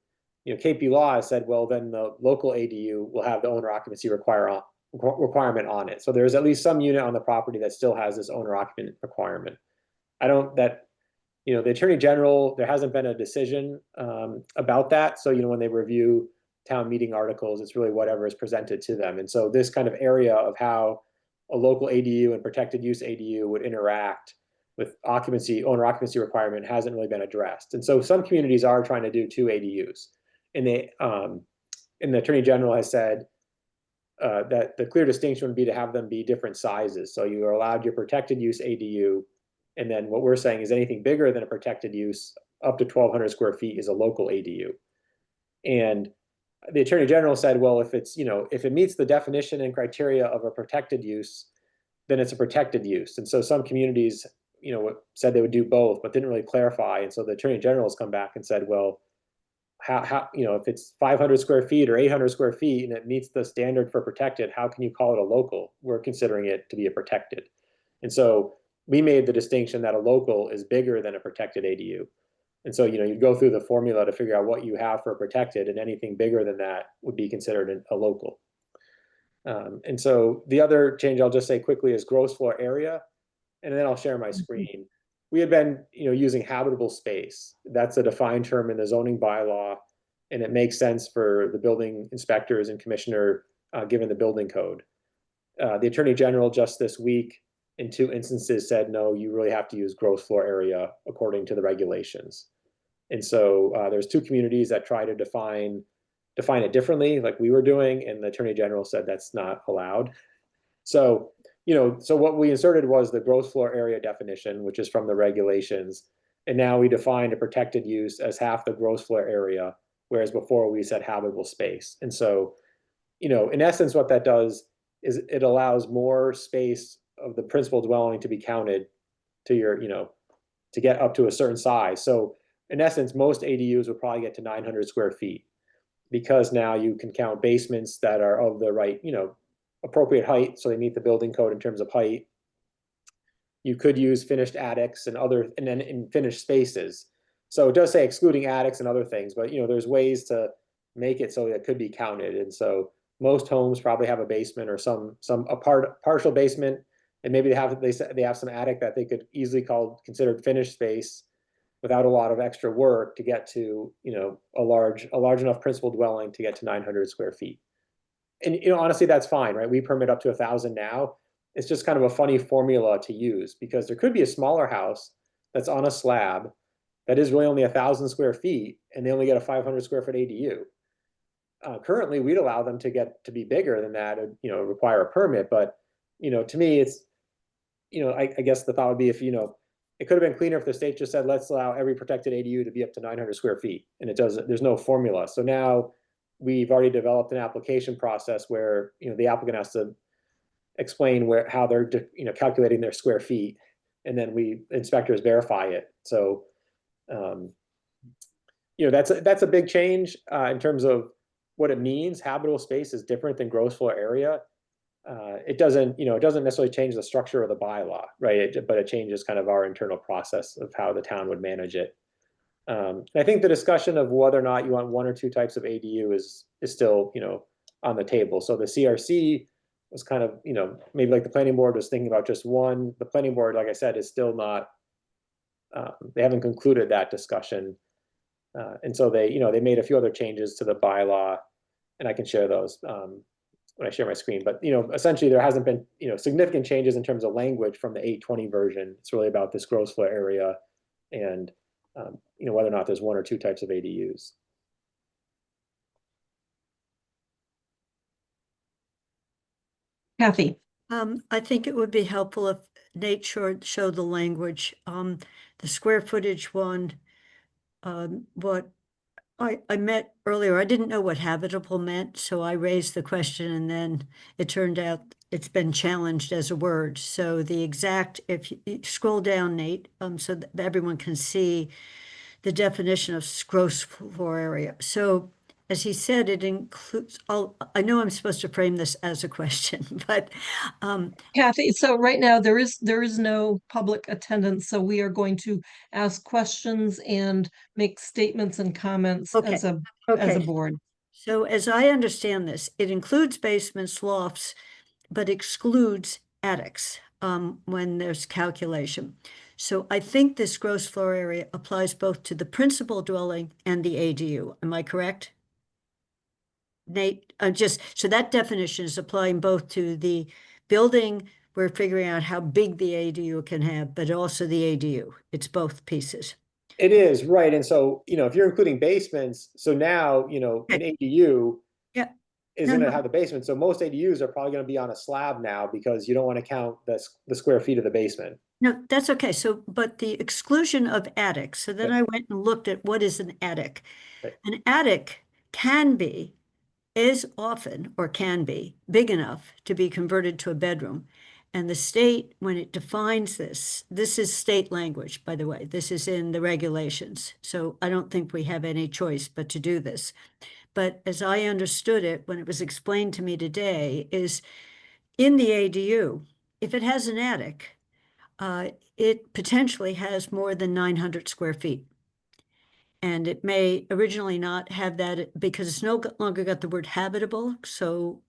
KP Law has said, well, then the local ADU will have the owner occupancy requirement on it. So there's at least some unit on the property that still has this owner occupant requirement. The Attorney General, there hasn't been a decision about that. So, when they review town meeting articles, it's really whatever is presented to them. And so this kind of area of how a local ADU and protected use ADU would interact with owner occupancy requirement hasn't really been addressed. And so some communities are trying to do two ADUs. And the Attorney General has said that the clear distinction would be to have them be different sizes. So you are allowed your protected use ADU. And then what we're saying is anything bigger than a protected use up to 1,200 square feet is a local ADU. And the Attorney General said, well, if it meets the definition and criteria of a protected use, then it's a protected use. And so some communities, said they would do both, but didn't really clarify. And so the Attorney General has come back and said, well, how if it's 500 square feet or 800 square feet and it meets the standard for protected, how can you call it a local? We're considering it to be a protected. And so we made the distinction that a local is bigger than a protected ADU. And so, you go through the formula to figure out what you have for a protected, and anything bigger than that would be considered a local. And so the other change I'll just say quickly is gross floor area, and then I'll share my screen. We had been, using habitable space. That's a defined term in the zoning bylaw, and it makes sense for the building inspectors and commissioner given the building code. The Attorney General just this week in 2 instances said, no, you really have to use gross floor area according to the regulations. And so there's 2 communities that try to define it differently, like we were doing, and the Attorney General said that's not allowed. So, so what we inserted was the gross floor area definition, which is from the regulations. And now we defined a protected use as half the gross floor area, whereas before we said habitable space. And so, in essence, what that does is it allows more space of the principal dwelling to be counted to your, to get up to a certain size. So in essence, most ADUs would probably get to 900 square feet, because now you can count basements that are of the right, appropriate height, so they meet the building code in terms of height. You could use finished attics and then in finished spaces. So it does say excluding attics and other things, but there's ways to make it so that it could be counted. And so most homes probably have a basement or a partial basement, and maybe they have some attic that they could easily considered finished space without a lot of extra work to get to a large enough principal dwelling to get to 900 square feet. And honestly, that's fine, right? We permit up to 1,000 now. It's just kind of a funny formula to use, because there could be a smaller house that's on a slab that is really only 1,000 square feet, and they only get a 500 square foot ADU. Currently, we'd allow them to be bigger than that, and require a permit. But to me, it's I guess the thought would be, if it could have been cleaner if the state just said, let's allow every protected ADU to be up to 900 square feet, and it doesn't. There's no formula. So now we've already developed an application process where the applicant has to explain how they're calculating their square feet, and then inspectors verify it. So that's a big change in terms of what it means. Habitable space is different than gross floor area. It doesn't necessarily change the structure of the bylaw, right? But it changes kind of our internal process of how the town would manage it. I think the discussion of whether or not you want 1 or 2 types of ADU is still on the table. So the CRC was kind of maybe like the planning board was thinking about just one. The planning board, like I said, is still not. They haven't concluded that discussion, and so they made a few other changes to the bylaw, and I can share those when I share my screen. But essentially there hasn't been significant changes in terms of language from the 820 version. It's really about this gross floor area and whether or not there's 1 or 2 types of ADUs. Kathy. I think it would be helpful if Nate showed the language. The square footage one, what I met earlier, I didn't know what habitable meant, so I raised the question, and then it turned out it's been challenged as a word. So the exact, if you scroll down, Nate, so that everyone can see the definition of gross floor area. So as he said, it includes, I know I'm supposed to frame this as a question, but Kathy, so right now there is no public attendance, so we are going to ask questions and make statements and comments as a board. So as I understand this, it includes basements, lofts, but excludes attics when there's calculation. So I think this gross floor area applies both to the principal dwelling and the ADU. Am I correct? Nate, so that definition is applying both to the building. We're figuring out how big the ADU can have, but also the ADU. It's both pieces. It is, right. And so, if you're including basements, so now, an ADU is going to have the basement. So most ADUs are probably going to be on a slab now, because you don't want to count the square feet of the basement. No, that's okay. So, but the exclusion of attics. So then I went and looked at what is an attic. Right. An attic is often, or can be, big enough to be converted to a bedroom. And the state, when it defines this is state language, by the way. This is in the regulations. So I don't think we have any choice but to do this. But as I understood it, when it was explained to me today, is in the ADU, if it has an attic, it potentially has more than 900 square feet. And it may originally not have that because it's no longer got the word habitable. So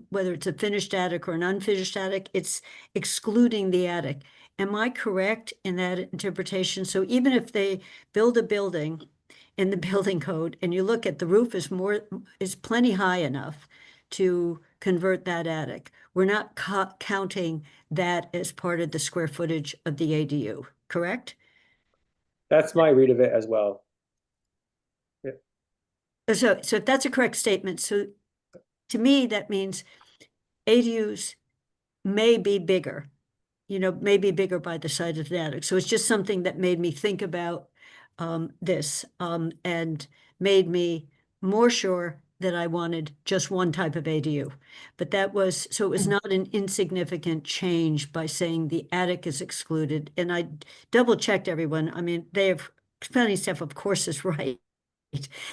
whether it's a finished attic or an unfinished attic, it's excluding the attic. Am I correct in that interpretation? So even if they build a building in the building code and you look at the roof is plenty high enough to convert that attic. We're not counting that as part of the square footage of the ADU, correct? That's my read of it as well. So if that's a correct statement, so to me, that means ADUs may be bigger, may be bigger by the side of the attic. So it's just something that made me think about this and made me more sure that I wanted just one type of ADU. But so it was not an insignificant change by saying the attic is excluded. And I double checked everyone. I mean, planning staff, of course, is right.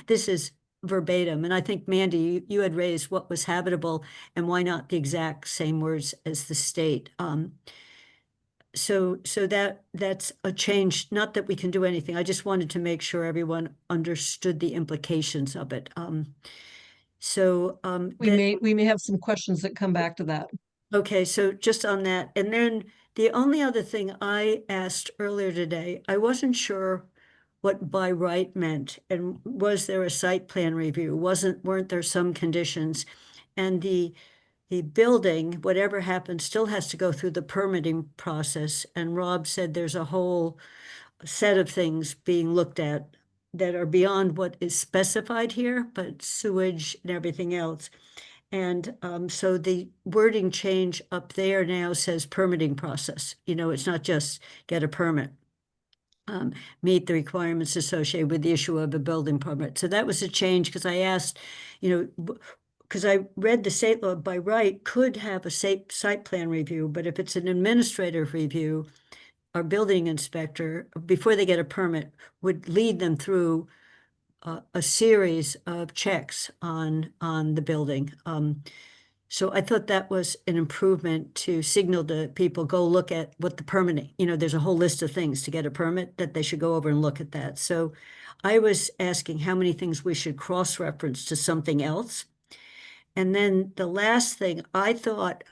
This is verbatim. And I think, Mandy, you had raised what was habitable and why not the exact same words as the state. So that's a change, not that we can do anything. I just wanted to make sure everyone understood the implications of it. We may have some questions that come back to that. Okay, so just on that. And then the only other thing I asked earlier today, I wasn't sure what by right meant, and was there a site plan review? Weren't there some conditions? And the building, whatever happens, still has to go through the permitting process. And Rob said there's a whole set of things being looked at that are beyond what is specified here, but sewage and everything else. And so the wording change up there now says permitting process. It's not just get a permit. Meet the requirements associated with the issue of a building permit. So that was a change because I asked, because I read the state law by right could have a site plan review, but if it's an administrative review, our building inspector, before they get a permit, would lead them through a series of checks on the building. So I thought that was an improvement to signal to people, go look at what the permitting, there's a whole list of things to get a permit that they should go over and look at that. So I was asking how many things we should cross-reference to something else. And then the last thing I thought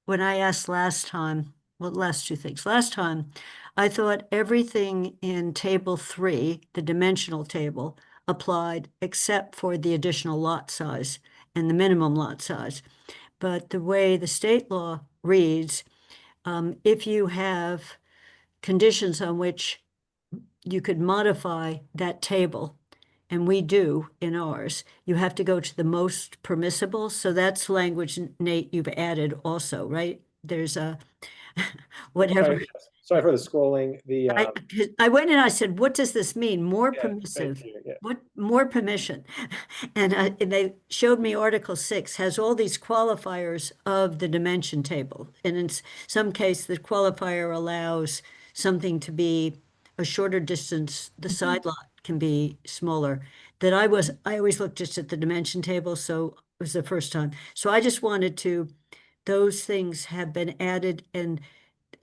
when I asked last time, well, last two things. Last time, I thought everything in table 3, the dimensional table, applied except for the additional lot size and the minimum lot size. But the way the state law reads, if you have conditions on which you could modify that table, and we do in ours, you have to go to the most permissible. So that's language, Nate, you've added also, right? There's a whatever. Sorry for the scrolling. I went and I said, what does this mean? More Yeah, permissive? thank you, yeah. What more permission? And they showed me Article 6 has all these qualifiers of the dimension table. And in some case, the qualifier allows something to be a shorter distance, the side lot can be smaller. I always looked just at the dimension table, so it was the first time. So I just wanted those things have been added, and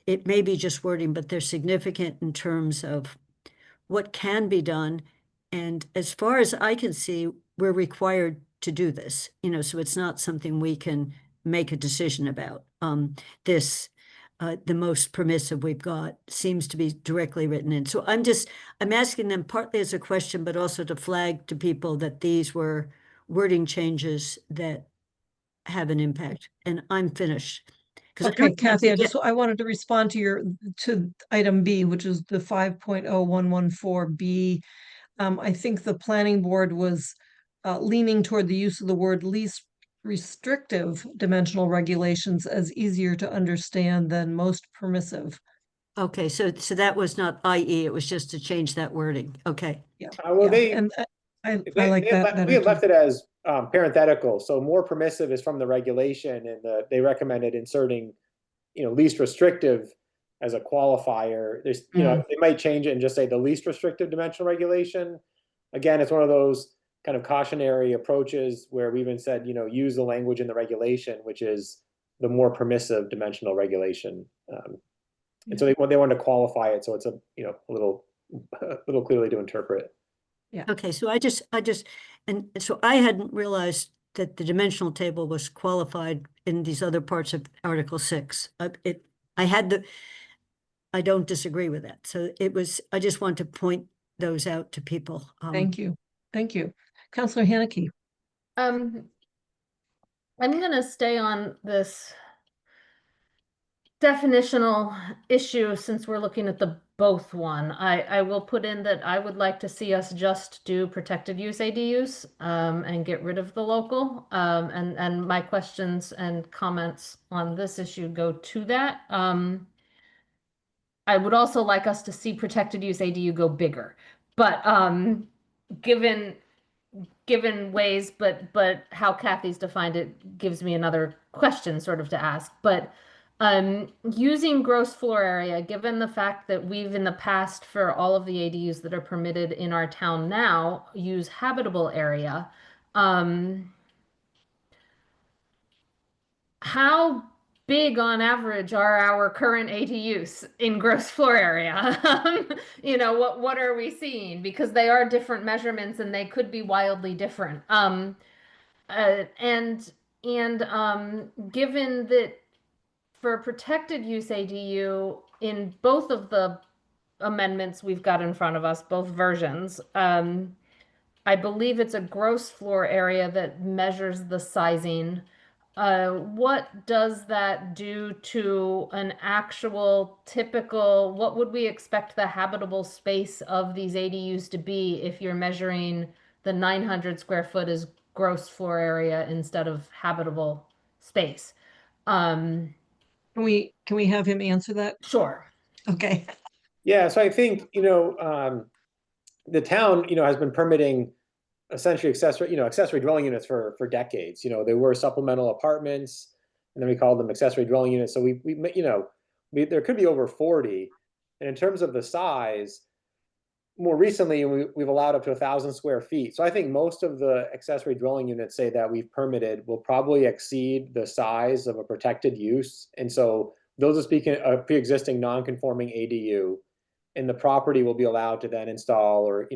it may be just wording, but they're significant in terms of what can be done. And as far as I can see, we're required to do this, so it's not something we can make a decision about. The most permissive we've got seems to be directly written in. So I'm asking them partly as a question, but also to flag to people that these were wording changes that have an impact. And I'm finished. Okay, Kathy, I wanted to respond to item B, which is the 5.0114B. I think the planning board was leaning toward the use of the word least restrictive dimensional regulations as easier to understand than most permissive. Okay, so that was not i.e., it was just to change that wording. Okay. Yeah. Well, I like that. We had left it as parenthetical, so more permissive is from the regulation, and they recommended inserting, least restrictive as a qualifier. There's, they might change it and just say the least restrictive dimensional regulation. Again, it's one of those kind of cautionary approaches where we even said, use the language in the regulation, which is the more permissive dimensional regulation. And so they wanted to qualify it, so it's a little clearly to interpret. Yeah. Okay, so and so I hadn't realized that the dimensional table was qualified in these other parts of Article 6. I don't disagree with that. So I just want to point those out to people. Thank you. Thank you. Councilor Haneke. I'm gonna stay on this definitional issue since we're looking at the both one. I will put in that I would like to see us just do protected use ADUs and get rid of the local. And my questions and comments on this issue go to that. I would also like us to see protected use ADU go bigger, but given ways, but how Kathy's defined it gives me another question sort of to ask. But using gross floor area, given the fact that we've in the past for all of the ADUs that are permitted in our town now use habitable area, how big on average are our current ADUs in gross floor area? You know, what are we seeing? Because they are different measurements and they could be wildly different. And given that for protected use ADU in both of the amendments we've got in front of us, both versions, I believe it's a gross floor area that measures the sizing. What does that do to an actual typical, what would we expect the habitable space of these ADUs to be if you're measuring the 900 square foot as gross floor area instead of habitable space? Can we have him answer that? Sure. Okay. Yeah, so I think, the town, has been permitting essentially accessory dwelling units for decades. They were supplemental apartments, and then we called them accessory dwelling units. So there could be over 40. And in terms of the size, more recently, we've allowed up to 1,000 square feet. So I think most of the accessory dwelling units, say, that we've permitted will probably exceed the size of a protected use. And so those are speaking a pre-existing non-conforming ADU, and the property will be allowed to then install, or,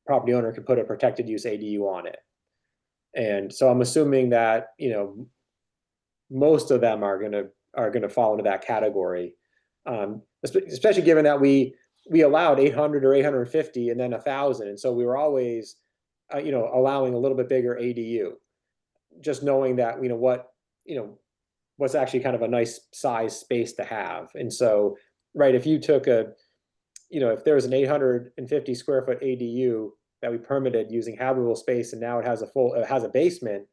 property owner could put a protected use ADU on it. And so I'm assuming that, most of them are gonna fall into that category. Especially given that we allowed 800 or 850 and then 1,000. And so we were always, allowing a little bit bigger ADU, just knowing that, what's actually kind of a nice size space to have. And so, right, if you took if there was an 850 square foot ADU that we permitted using habitable space, and now it has a basement,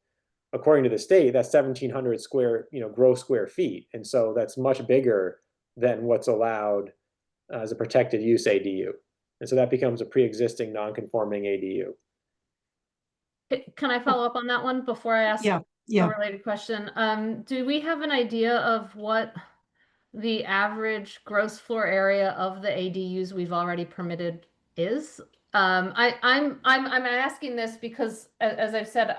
according to the state, that's 1,700 gross square feet. And so that's much bigger than what's allowed as a protected use ADU. And so that becomes a pre-existing non-conforming ADU. Can I follow up on that one before I ask Yeah. a related question? Do we have an idea of what the average gross floor area of the ADUs we've already permitted is? I'm asking this because, as I've said,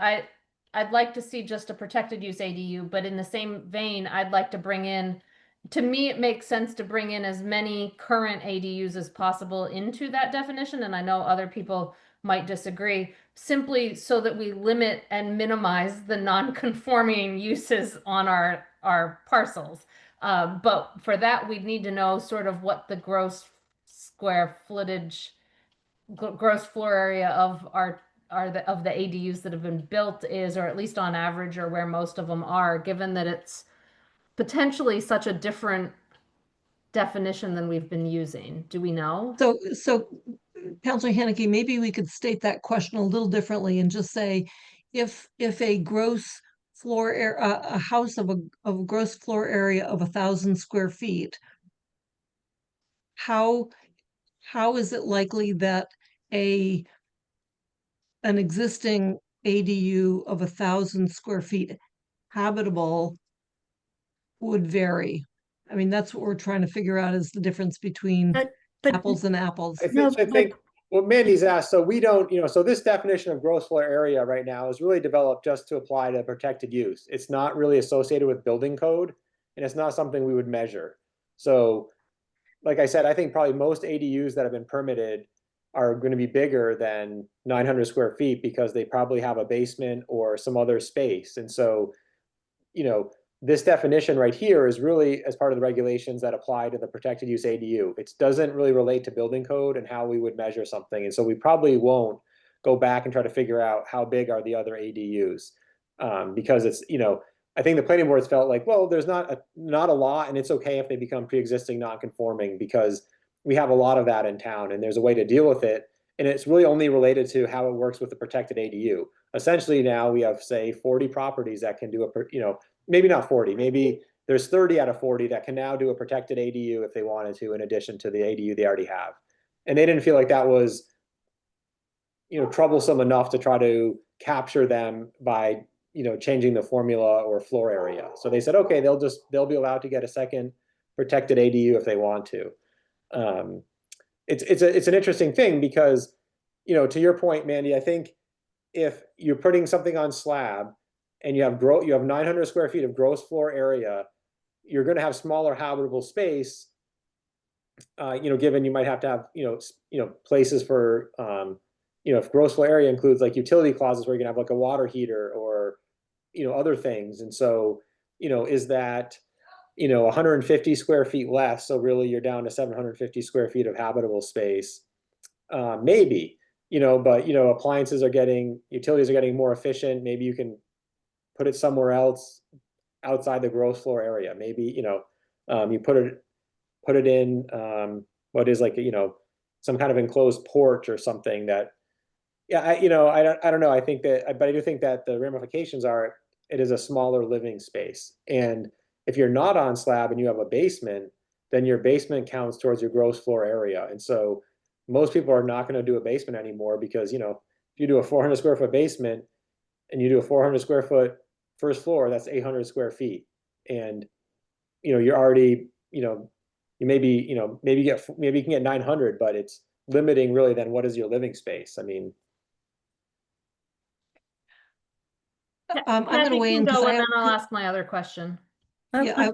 I'd like to see just a protected use ADU, but in the same vein, I'd like to bring in, to me, it makes sense to bring in as many current ADUs as possible into that definition. And I know other people might disagree, simply so that we limit and minimize the non-conforming uses on our parcels. But for that, we'd need to know sort of what the gross square footage, gross floor area of the ADUs that have been built is, or at least on average, or where most of them are, given that it's potentially such a different definition than we've been using. Do we know? So Councilor Haneke, maybe we could state that question a little differently and just say, if a gross floor air, a house of a gross floor area of 1,000 square feet, how is it likely that an existing ADU of 1,000 square feet habitable would vary? I mean, that's what we're trying to figure out, is the difference between But apples and apples. I think what Mandy's asked, so we don't, so this definition of gross floor area right now is really developed just to apply to protected use. It's not really associated with building code, and it's not something we would measure. So, like I said, I think probably most ADUs that have been permitted are going to be bigger than 900 square feet because they probably have a basement or some other space. And so, this definition right here is really as part of the regulations that apply to the protected use ADU. It doesn't really relate to building code and how we would measure something. And so we probably won't go back and try to figure out how big are the other ADUs. Because it's, I think the planning boards felt like, well, there's not a lot, and it's okay if they become pre-existing non-conforming, because we have a lot of that in town, and there's a way to deal with it. And it's really only related to how it works with the protected ADU. Essentially, now we have, say, 40 properties that can do maybe not 40, maybe there's 30 out of 40 that can now do a protected ADU if they wanted to, in addition to the ADU they already have. And they didn't feel like that was, troublesome enough to try to capture them by, changing the formula or floor area. So they said, okay, they'll be allowed to get a second protected ADU if they want to. It's an interesting thing because, to your point, Mandy, I think if you're putting something on slab and you have 900 square feet of gross floor area, you're going to have smaller habitable space. Given you might have to have places for if gross floor area includes like utility closets where you can have like a water heater or other things, and so is that 150 square feet less, so really you're down to 750 square feet of habitable space, maybe, but utilities are getting more efficient. Maybe you can put it somewhere else outside the gross floor area. Maybe you put it in what is like some kind of enclosed porch or something that, I don't know. I think that, but I do think that the ramifications are it is a smaller living space. And if you're not on slab and you have a basement, then your basement counts towards your gross floor area. And so most people are not going to do a basement anymore because, if you do a 400 square foot basement and you do a 400 square foot first floor, that's 800 square feet. And, you're already, you maybe you can get 900, but it's limiting really then what is your living space? I mean, I'm going to Kathy weigh can in because go, and then I'll ask my other question. Yeah,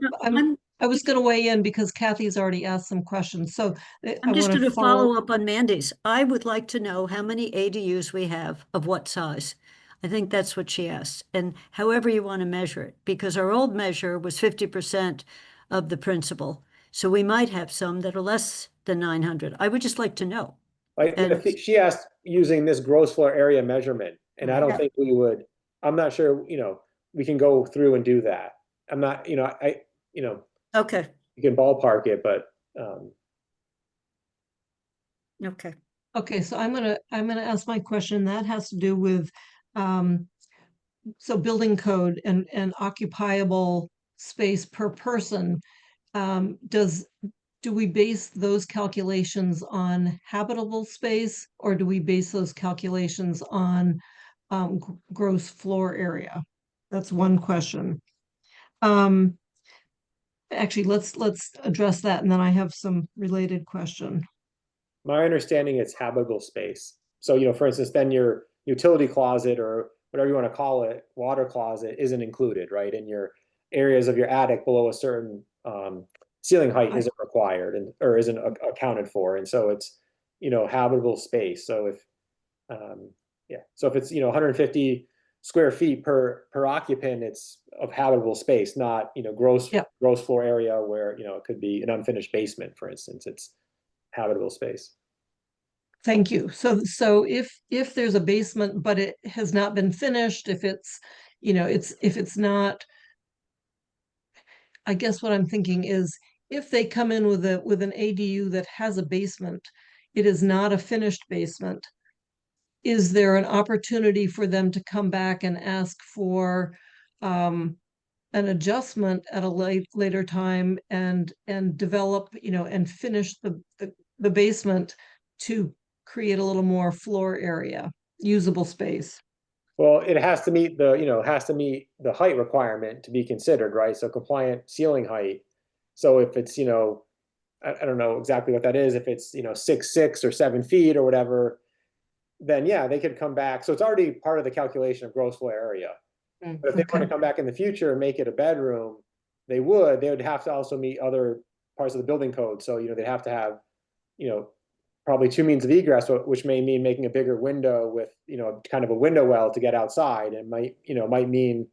I was going to weigh in because Kathy's already asked some questions. So I'm just wanna going to follow up on Mandy's. I would like to know how many ADUs we have of what size. I think that's what she asked, and however you want to measure it, because our old measure was 50% of the principal. So we might have some that are less than 900. I would just like to know. she asked using this gross floor area measurement, and I don't think we would. I'm not sure. We can go through and do that. I'm not. Okay. You can ballpark it, but. Okay. Okay, so I'm gonna ask my question. That has to do with so building code and occupiable space per person. Do we base those calculations on habitable space, or do we base those calculations on gross floor area? That's one question. Actually, let's address that, and then I have some related question. My understanding is habitable space. So, for instance, then your utility closet or whatever you want to call it, water closet isn't included, right? And your areas of your attic below a certain ceiling height isn't required or isn't accounted for. And so it's, habitable space. So if, so if it's, 150 square feet per occupant, it's of habitable space, not, gross floor area where, it could be an unfinished basement, for instance. It's habitable space. Thank you. So if there's a basement, but it has not been finished, if it's, if it's not, I guess what I'm thinking is if they come in with an ADU that has a basement, it is not a finished basement. Is there an opportunity for them to come back and ask for an adjustment at a later time and develop, and finish the basement to create a little more floor area, usable space? Well, it has to meet the height requirement to be considered, right? So compliant ceiling height. So if it's, I don't know exactly what that is, if it's, 6'6" or 7 feet or whatever, then yeah, they could come back. So it's already part of the calculation of gross floor area. But if they want to come back in the future and make it a bedroom, they would have to also meet other parts of the building code. So, they'd have to have, probably 2 means of egress, which may mean making a bigger window with, kind of a window well to get outside. It might mean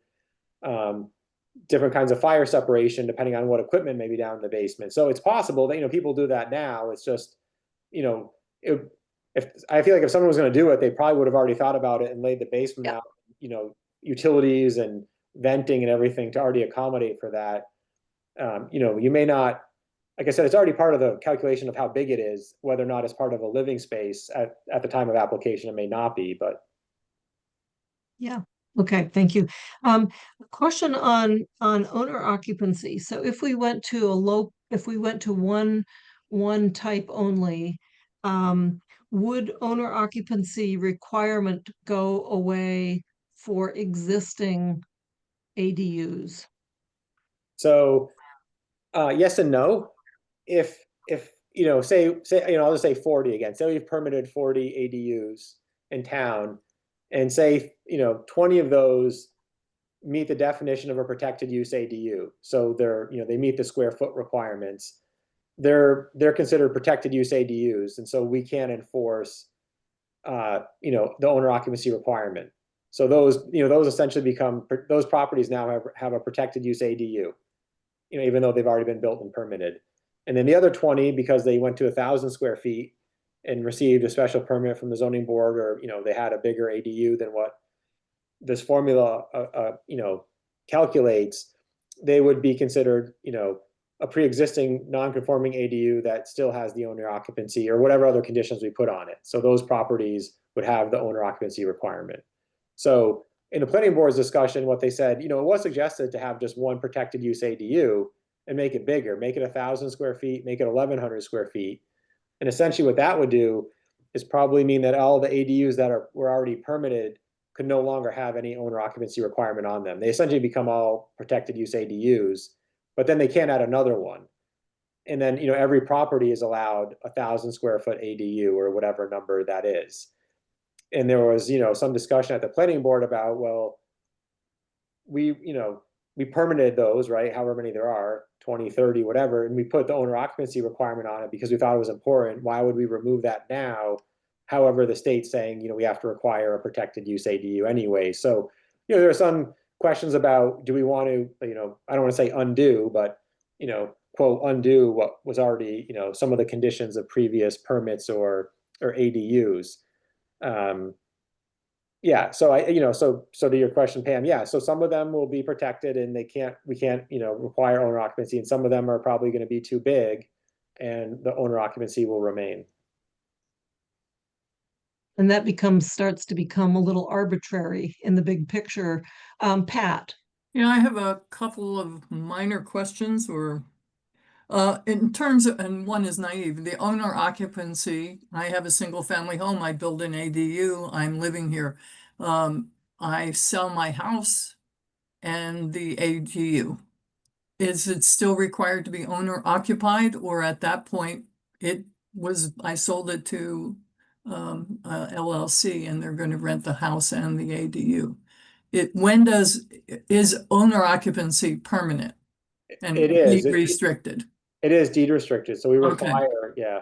different kinds of fire separation depending on what equipment may be down in the basement. So it's possible that, people do that now. It's just, if I feel like if someone was going to do it, they probably would have already thought about it and laid the basement out, utilities and venting and everything to already accommodate for that. You may not, like I said, it's already part of the calculation of how big it is. Whether or not it's part of a living space at the time of application, it may not be, but. Yeah, okay, thank you. A question on owner occupancy. So if we went to one type only, would owner occupancy requirement go away for existing ADUs? So, yes and no. If say I'll just say 40 again. Say we've permitted 40 ADUs in town, and say 20 of those meet the definition of a protected use ADU. So they meet the square foot requirements. They're considered protected use ADUs, and so we can't enforce the owner occupancy requirement. So those essentially become, those properties now have a protected use ADU, even though they've already been built and permitted. And then the other 20, because they went to 1,000 square feet and received a special permit from the zoning board, or they had a bigger ADU than what this formula calculates, they would be considered a pre-existing non-conforming ADU that still has the owner occupancy or whatever other conditions we put on it. So those properties would have the owner occupancy requirement. So in the planning board's discussion, what they said, it was suggested to have just one protected use ADU and make it bigger, make it 1,000 square feet, make it 1,100 square feet. And essentially what that would do is probably mean that all the ADUs that were already permitted could no longer have any owner occupancy requirement on them. They essentially become all protected use ADUs, but then they can't add another one. And then, every property is allowed 1,000 square foot ADU or whatever number that is. And there was, some discussion at the planning board about, well, we permitted those, right? However many there are, 20, 30, whatever. And we put the owner occupancy requirement on it because we thought it was important. Why would we remove that now? However, the state's saying, we have to require a protected use ADU anyway. So, there are some questions about, do we want to, I don't want to say undo, but, quote, undo what was already, some of the conditions of previous permits or ADUs. Yeah, so so to your question, Pam, yeah, so some of them will be protected and we can't, require owner occupancy, and some of them are probably going to be too big and the owner occupancy will remain. And that starts to become a little arbitrary in the big picture. Pat? Yeah, I have a couple of minor questions, or in terms of, and one is naive, the owner occupancy. I have a single family home. I build an ADU. I'm living here. I sell my house and the ADU. Is it still required to be owner occupied, or at that point I sold it to LLC and they're going to rent the house and the ADU? Is owner occupancy permanent and It is. deed restricted? It is deed restricted, so we Okay. require, yeah.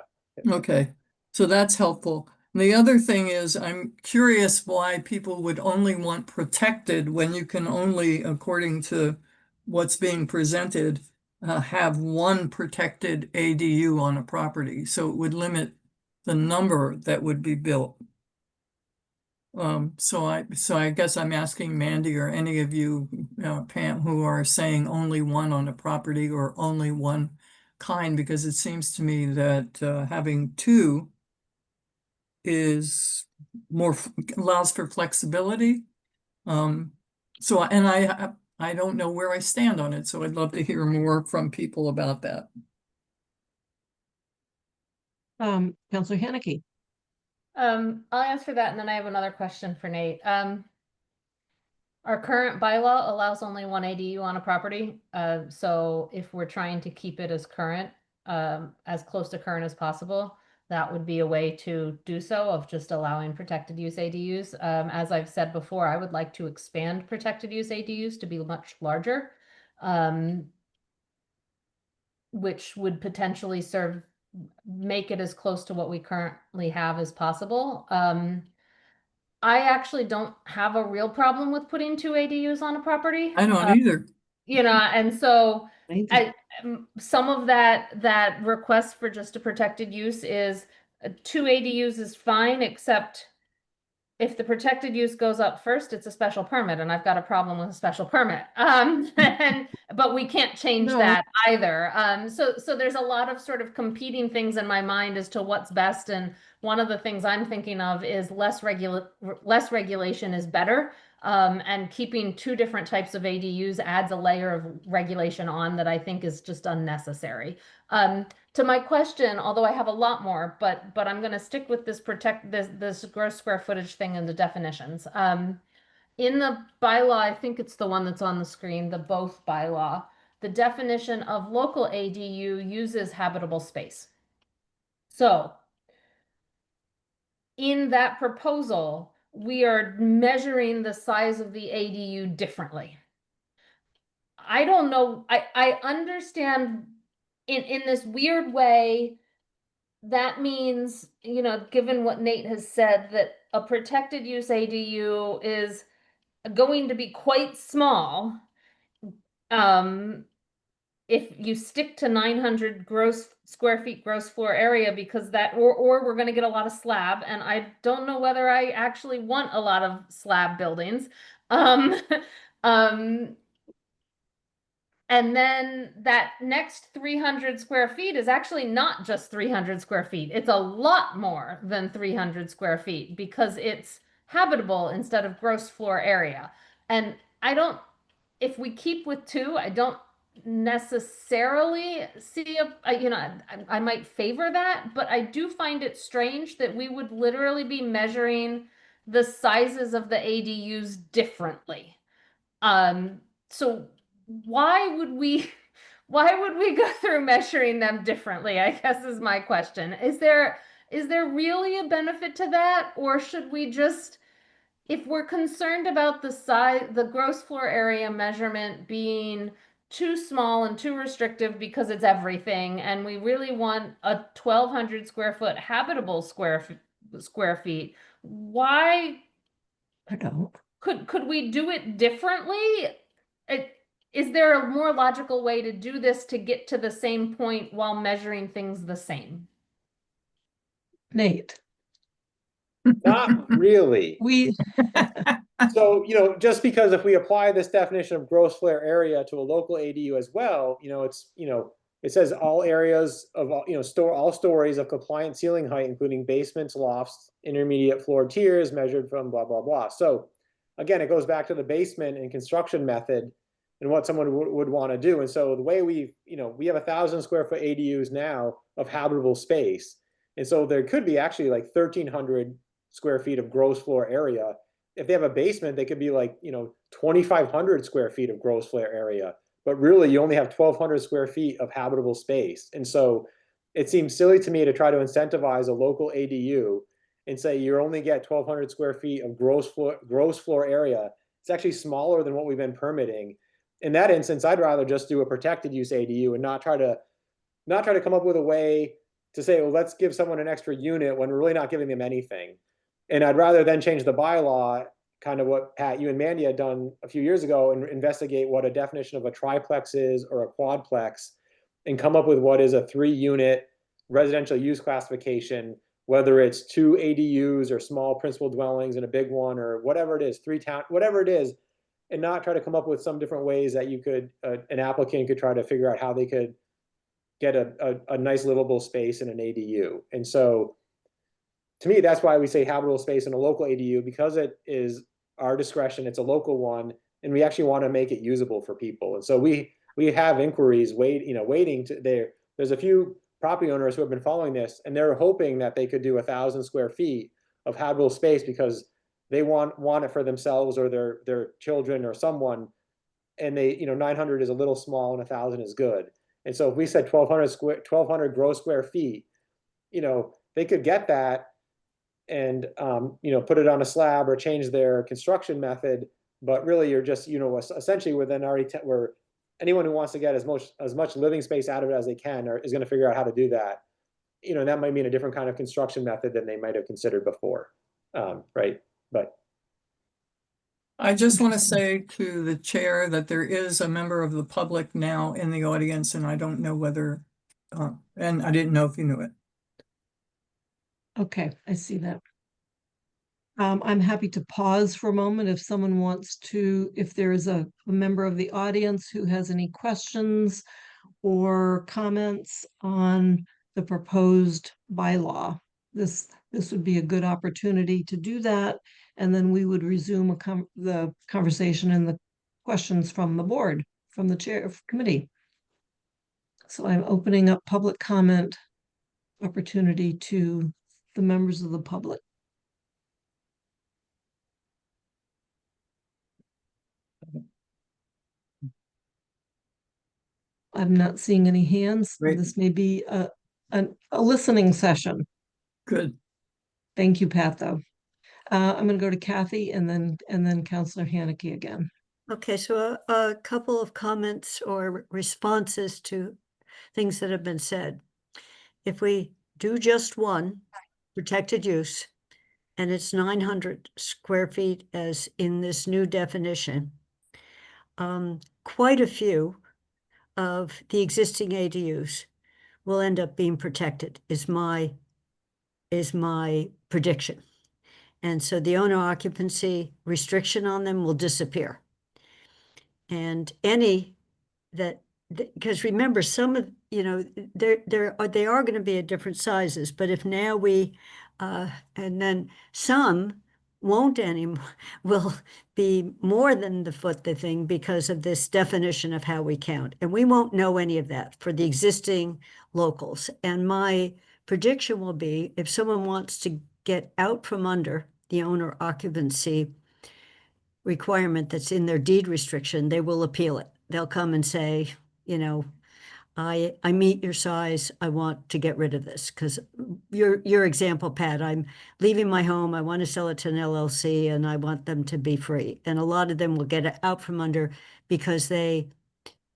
Okay, so that's helpful. And the other thing is, I'm curious why people would only want protected when you can only, according to what's being presented, have one protected ADU on a property. So it would limit the number that would be built. So I guess I'm asking Mandy or any of you, Pam, who are saying only one on a property or only one kind, because it seems to me that having two is allows for flexibility. So, and I don't know where I stand on it, so I'd love to hear more from people about that. Councilor Hanneke. I'll answer that, and then I have another question for Nate. Our current bylaw allows only one ADU on a property. So if we're trying to keep it as current, as close to current as possible, that would be a way to do so, of just allowing protected use ADUs. As I've said before, I would like to expand protected use ADUs to be much larger, which would potentially make it as close to what we currently have as possible. I actually don't have a real problem with putting two ADUs on a property. I don't either. And so Thank you. some of that request for just a protected use is two ADUs is fine, except if the protected use goes up first, it's a special permit, and I've got a problem with a special permit. But we can't change No. that either. So there's a lot of sort of competing things in my mind as to what's best. And one of the things I'm thinking of is less regulation is better. And keeping two different types of ADUs adds a layer of regulation on that I think is just unnecessary. To my question, although I have a lot more, but I'm going to stick with this this gross square footage thing in the definitions. In the bylaw, I think it's the one that's on the screen, the both bylaw, the definition of local ADU uses habitable space. So in that proposal, we are measuring the size of the ADU differently. I don't know. I understand in this weird way, that means, you know, given what Nate has said, that a protected use ADU is going to be quite small. If you stick to 900 square feet gross floor area, because that, or we're going to get a lot of slab, and I don't know whether I actually want a lot of slab buildings. And then that next 300 square feet is actually not just 300 square feet. It's a lot more than 300 square feet because it's habitable instead of gross floor area. And if we keep with two, I don't necessarily see I might favor that, but I do find it strange that we would literally be measuring the sizes of the ADUs differently. So why would we go through measuring them differently, I guess is my question. Is there really a benefit to that? Or should we just, if we're concerned about the size, the gross floor area measurement being too small and too restrictive because it's everything, and we really want a 1,200 square foot habitable square feet, why I don't. could we do it differently? Is there a more logical way to do this to get to the same point while measuring things the same? Nate, Not really. we, So, you know, just because if we apply this definition of gross floor area to a local ADU as well, you know, it's, you know, it says all areas of, you know, all stories of compliant ceiling height, including basements, lofts, intermediate floor tiers measured from blah, blah, blah. So again, it goes back to the basement and construction method and what someone would want to do. And so the way we have 1,000 square foot ADUs now of habitable space. And so there could be actually like 1,300 square feet of gross floor area. If they have a basement, they could be like, you know, 2,500 square feet of gross floor area, but really you only have 1,200 square feet of habitable space. And so it seems silly to me to try to incentivize a local ADU and say you only get 1,200 square feet of gross floor area. It's actually smaller than what we've been permitting. In that instance, I'd rather just do a protected use ADU and not try to come up with a way to say, well, let's give someone an extra unit when we're really not giving them anything. And I'd rather then change the bylaw, kind of what Pat, you and Mandy had done a few years ago, and investigate what a definition of a triplex is or a quadplex, and come up with what is a 3-unit residential use classification, whether it's 2 ADUs or small principal dwellings and a big one, or whatever it is, whatever it is, and not try to come up with some different ways that you could, an applicant could try to figure out how they could get a nice livable space in an ADU. And so to me, that's why we say habitable space in a local ADU, because it is our discretion, it's a local one, and we actually want to make it usable for people. And so we have inquiries waiting to there's a few property owners who have been following this, and they're hoping that they could do 1,000 square feet of habitable space because they want it for themselves or their children or someone. And 900 is a little small and 1,000 is good. And so if we said 1,200 gross square feet, they could get that and put it on a slab or change their construction method. But really, you're just essentially within already where anyone who wants to get as much living space out of it as they can is going to figure out how to do that. That might mean a different kind of construction method than they might have considered before, right? But I just want to say to the chair that there is a member of the public now in the audience, and I don't know whether, and I didn't know if you knew it. okay, I see that. I'm happy to pause for a moment if someone wants to, if there is a member of the audience who has any questions or comments on the proposed bylaw. This would be a good opportunity to do that, and then we would resume the conversation and the questions from the board, from the chair of committee. So I'm opening up public comment opportunity to the members of the public. I'm not seeing any hands. Great. This may be a listening session. Good. Thank you, Pat, though. I'm going to go to Kathy and then Councillor Haneke again. Okay, so a couple of comments or responses to things that have been said. If we do just one protected use, and it's 900 square feet as in this new definition, quite a few of the existing ADUs will end up being protected, is my prediction. And so the owner occupancy restriction on them will disappear. And any that, because remember, some of, they are going to be at different sizes, but if now we, and then some won't will be more than the foot the thing because of this definition of how we count. And we won't know any of that for the existing locals. And my prediction will be if someone wants to get out from under the owner occupancy requirement that's in their deed restriction, they will appeal it. They'll come and say, I meet your size. I want to get rid of this because your example, Pat, I'm leaving my home. I want to sell it to an LLC and I want them to be free. And a lot of them will get out from under because they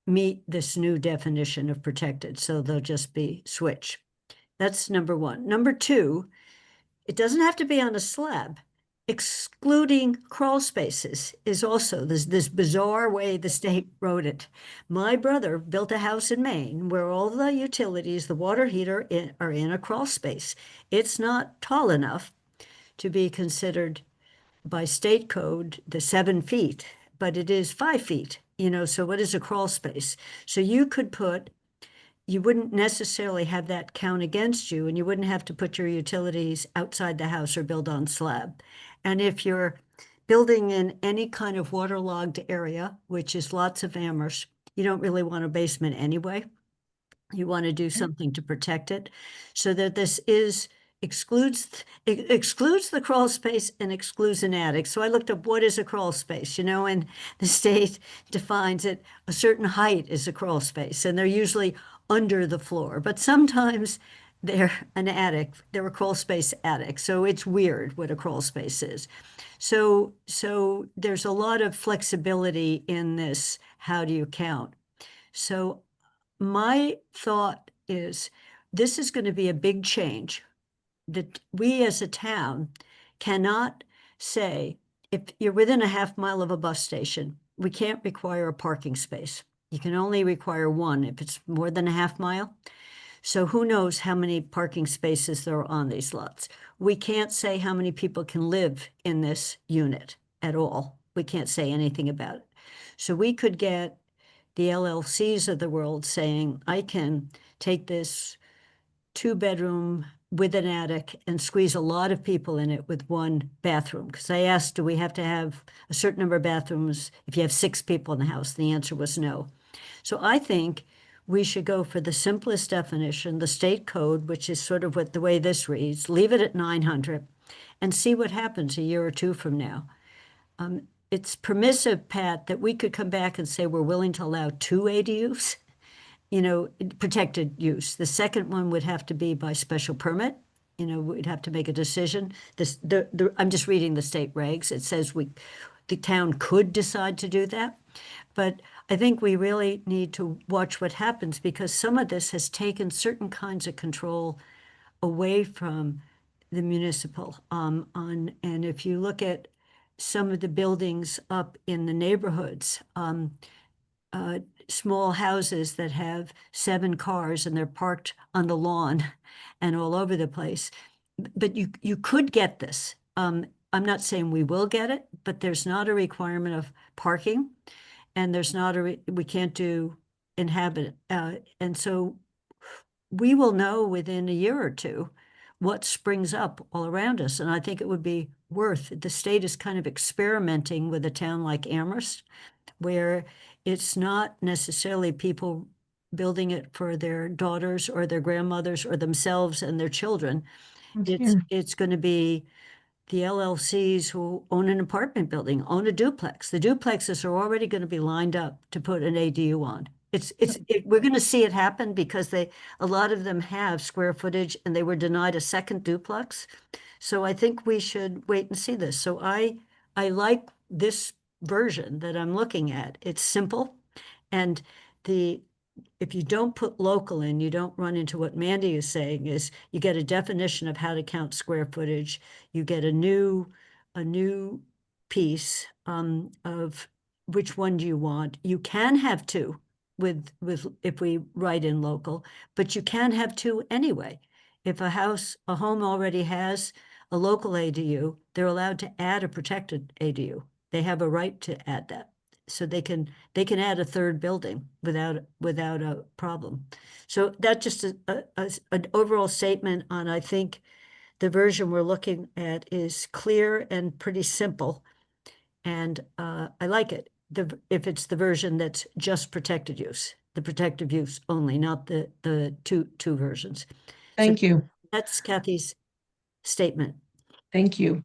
meet this new definition of protected. So they'll just be switch. That's number one. Number two, it doesn't have to be on a slab. Excluding crawl spaces is also this bizarre way the state wrote it. My brother built a house in Maine where all the utilities, the water heater are in a crawl space. It's not tall enough to be considered by state code the 7 feet, but it is 5 feet, so what is a crawl space? So you wouldn't necessarily have that count against you, and you wouldn't have to put your utilities outside the house or build on slab. And if you're building in any kind of waterlogged area, which is lots of Amherst, you don't really want a basement anyway. You want to do something to protect it, so that this excludes the crawl space and excludes an attic. So I looked up what is a crawl space, and the state defines it, a certain height is a crawl space, and they're usually under the floor, but sometimes they're an attic, they're a crawl space attic. So it's weird what a crawl space is. So there's a lot of flexibility in this. How do you count? So my thought is this is going to be a big change that we as a town cannot say, if you're within a half mile of a bus station, we can't require a parking space. You can only require one if it's more than a half mile. So who knows how many parking spaces there are on these lots. We can't say how many people can live in this unit at all. We can't say anything about it. So we could get the LLCs of the world saying, I can take this 2-bedroom with an attic and squeeze a lot of people in it with one bathroom. Because I asked, do we have to have a certain number of bathrooms if you have 6 people in the house? The answer was no. So I think we should go for the simplest definition, the state code, which is sort of what the way this reads, leave it at 900 and see what happens a year or two from now. It's permissive, Pat, that we could come back and say we're willing to allow 2 ADUs, protected use. The second one would have to be by special permit. We'd have to make a decision. I'm just reading the state regs. It says the town could decide to do that. But I think we really need to watch what happens because some of this has taken certain kinds of control away from the municipal. And if you look at some of the buildings up in the neighborhoods, small houses that have 7 cars and they're parked on the lawn and all over the place. But you could get this. I'm not saying we will get it, but there's not a requirement of parking. And there's not we can't do inhabit, and so we will know within a year or two what springs up all around us. And I think it would be the state is kind of experimenting with a town like Amherst, where it's not necessarily people building it for their daughters or their grandmothers or themselves and their children. It's going to be the LLCs who own an apartment building, own a duplex. The duplexes are already going to be lined up to put an ADU on. We're going to see it happen because a lot of them have square footage and they were denied a second duplex. So I think we should wait and see this. So I like this version that I'm looking at. It's simple. And if you don't put local in, you don't run into what Mandy is saying is you get a definition of how to count square footage. You get a new piece of which one do you want. You can have two with if we write in local, but you can have two anyway. If a home already has a local ADU, they're allowed to add a protected ADU. They have a right to add that. So they can add a third building without a problem. So that's just an overall statement on, I think the version we're looking at is clear and pretty simple. And I like it. If it's the version that's just protected use, the protective use only, not the two versions. Thank you. That's Kathy's statement. Thank you.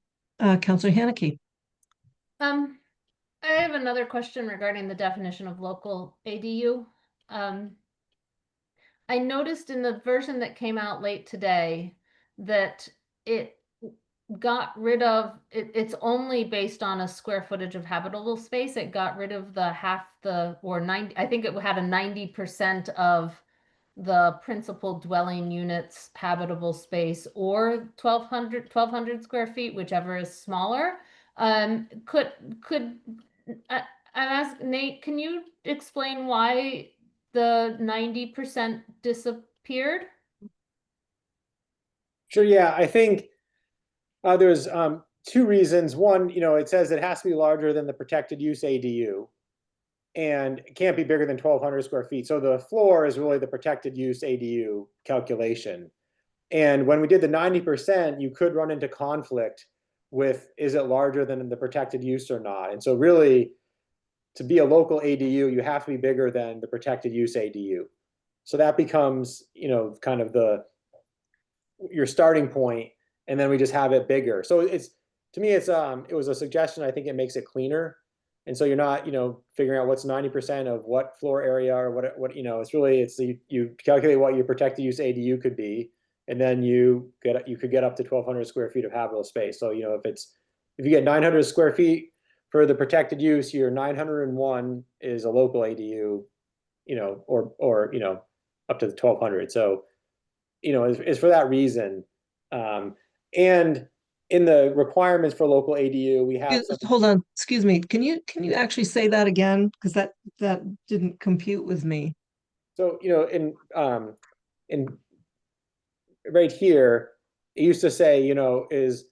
Councilor Haneke. I have another question regarding the definition of local ADU. I noticed in the version that came out late today that it got rid of, it's only based on a square footage of habitable space. It got rid of or 90, I think it had a 90% of the principal dwelling units habitable space or 1200 square feet, whichever is smaller. I ask Nate, can you explain why the 90% disappeared? Sure, yeah, I think there's two reasons. One, it says it has to be larger than the protected use ADU, and it can't be bigger than 1,200 square feet. So the floor is really the protected use ADU calculation. And when we did the 90%, you could run into conflict with, is it larger than the protected use or not? And so really, to be a local ADU, you have to be bigger than the protected use ADU. So that becomes, kind of your starting point, and then we just have it bigger. So to me, it was a suggestion. I think it makes it cleaner. And so you're not, figuring out what's 90% of what floor area or what, you calculate what your protected use ADU could be. And then you could get up to 1,200 square feet of habitable space. So, if you get 900 square feet for the protected use, your 901 is a local ADU, or up to the 1,200. So, it's for that reason. And in the requirements for local ADU, we have. Hold on, excuse me. Can you actually say that again? Because that didn't compute with me. So, in right here, it used to say, is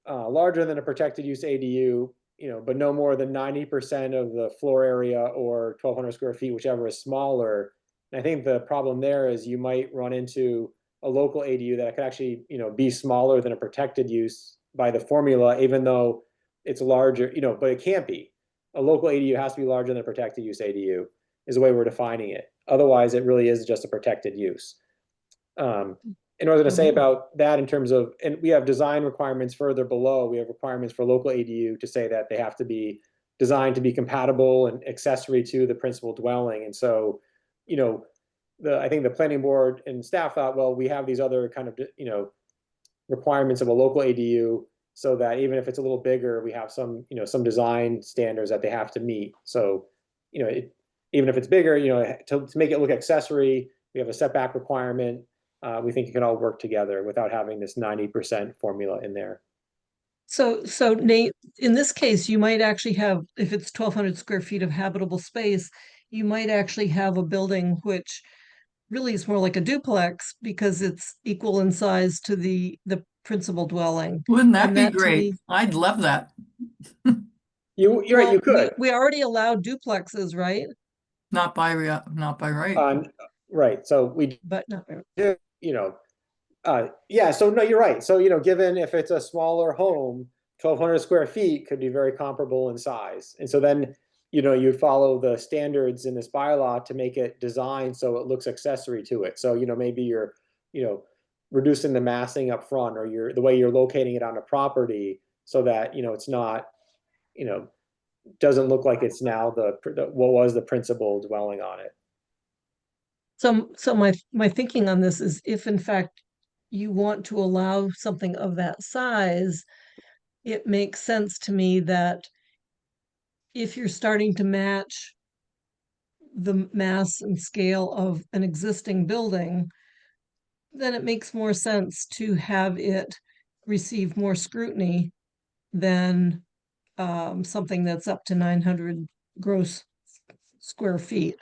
larger than a protected use ADU, but no more than 90% of the floor area or 1,200 square feet, whichever is smaller. And I think the problem there is you might run into a local ADU that could actually, be smaller than a protected use by the formula, even though it's larger, but it can't be. A local ADU has to be larger than a protected use ADU is the way we're defining it. Otherwise, it really is just a protected use. And what I was going to say about that in terms of, and we have design requirements further below, we have requirements for local ADU to say that they have to be designed to be compatible and accessory to the principal dwelling. And so, I think the planning board and staff thought, well, we have these other kind of, requirements of a local ADU so that even if it's a little bigger, we have some, some design standards that they have to meet. So, even if it's bigger, to make it look accessory, we have a setback requirement. We think it can all work together without having this 90% formula in there. So Nate, in this case, you might actually have, if it's 1,200 square feet of habitable space, you might actually have a building which really is more like a duplex because it's equal in size to the principal dwelling. Wouldn't that And be that to great? me- I'd love that. You're right, you Well, could. We already allow duplexes, right? Not by right. Right, so we But not, do, yeah, so no, you're right. So, given if it's a smaller home, 1,200 square feet could be very comparable in size. And so then, you follow the standards in this bylaw to make it designed so it looks accessory to it. So, maybe you're, reducing the massing up front, or the way you're locating it on a property so that, it's not, doesn't look like it's now what was the principal dwelling on it. so my thinking on this is, if in fact you want to allow something of that size, it makes sense to me that if you're starting to match the mass and scale of an existing building, then it makes more sense to have it receive more scrutiny than something that's up to 900 gross square feet.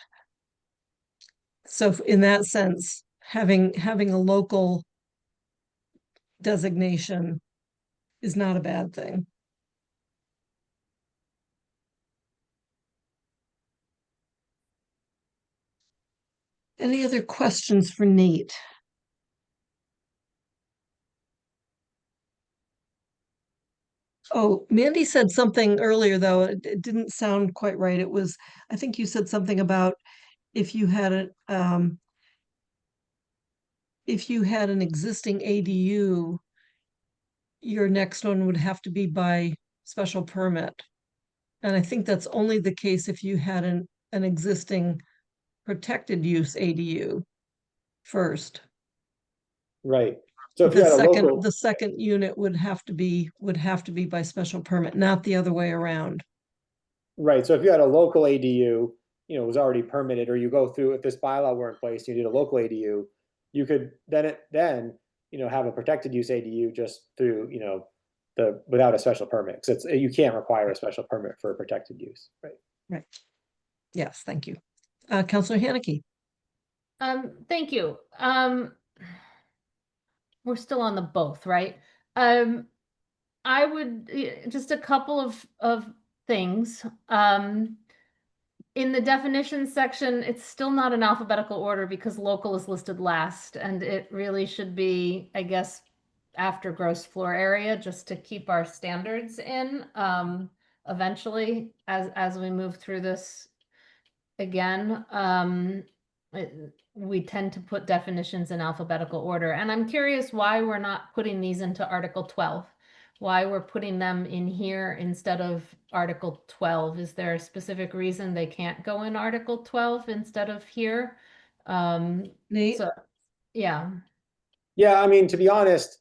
So in that sense, having a local designation is not a bad thing. Any other questions for Nate? Oh, Mandy said something earlier, though. It didn't sound quite right. It was, I think you said something about if you had an existing ADU, your next one would have to be by special permit. And I think that's only the case if you had an existing protected use ADU first. Right. So if you had a local, The second unit would have to be by special permit, not the other way around. right. So if you had a local ADU, was already permitted, or you go through, if this bylaw were in place, you did a local ADU, you could then have a protected use ADU just through, without a special permit. Because you can't require a special permit for a protected use. Right. Right. Yes, thank you. Councilor Haneke. Thank you. We're still on the both, right? I would just a couple of things. In the definitions section, it's still not in alphabetical order because local is listed last, and it really should be, I guess, after gross floor area, just to keep our standards in. Eventually, as we move through this again, we tend to put definitions in alphabetical order, and I'm curious why we're not putting these into Article 12. Why we're putting them in here instead of Article 12. Is there a specific reason they can't go in Article 12 instead of here? Nate? So, yeah. Yeah, I mean, to be honest,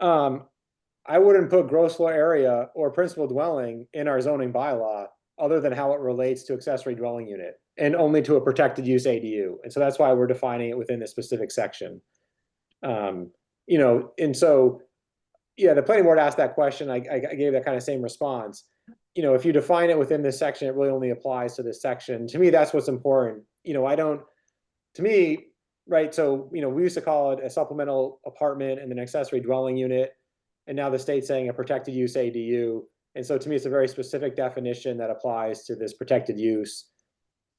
I wouldn't put gross floor area or principal dwelling in our zoning bylaw other than how it relates to accessory dwelling unit and only to a protected use ADU. And so that's why we're defining it within this specific section. And so, yeah, the planning board asked that question. I gave that kind of same response. If you define it within this section, it really only applies to this section. To me, that's what's important. To me, right, so, we used to call it a supplemental apartment and an accessory dwelling unit. And now the state's saying a protected use ADU. And so to me, it's a very specific definition that applies to this protected use.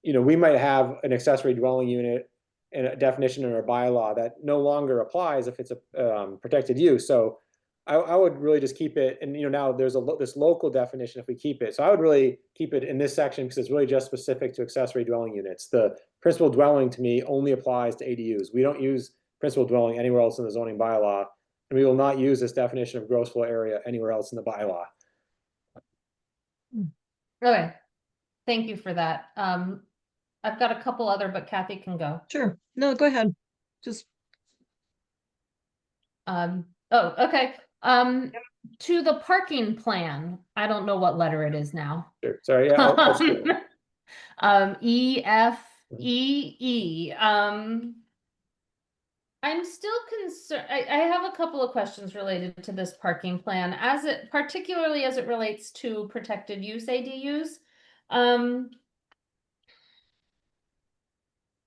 We might have an accessory dwelling unit and a definition in our bylaw that no longer applies if it's a protected use. So I would really just keep it. And now there's this local definition if we keep it. So I would really keep it in this section because it's really just specific to accessory dwelling units. The principal dwelling to me only applies to ADUs. We don't use principal dwelling anywhere else in the zoning bylaw. And we will not use this definition of gross floor area anywhere else in the bylaw. Okay. Thank you for that. I've got a couple other, but Kathy can go. Sure. No, go ahead. Just Oh, okay. To the parking plan, I don't know what letter it is now. Sure. Sorry. Yeah. I'll skip it. E, F, E, E. I'm still concerned. I have a couple of questions related to this parking plan, particularly as it relates to protected use ADUs.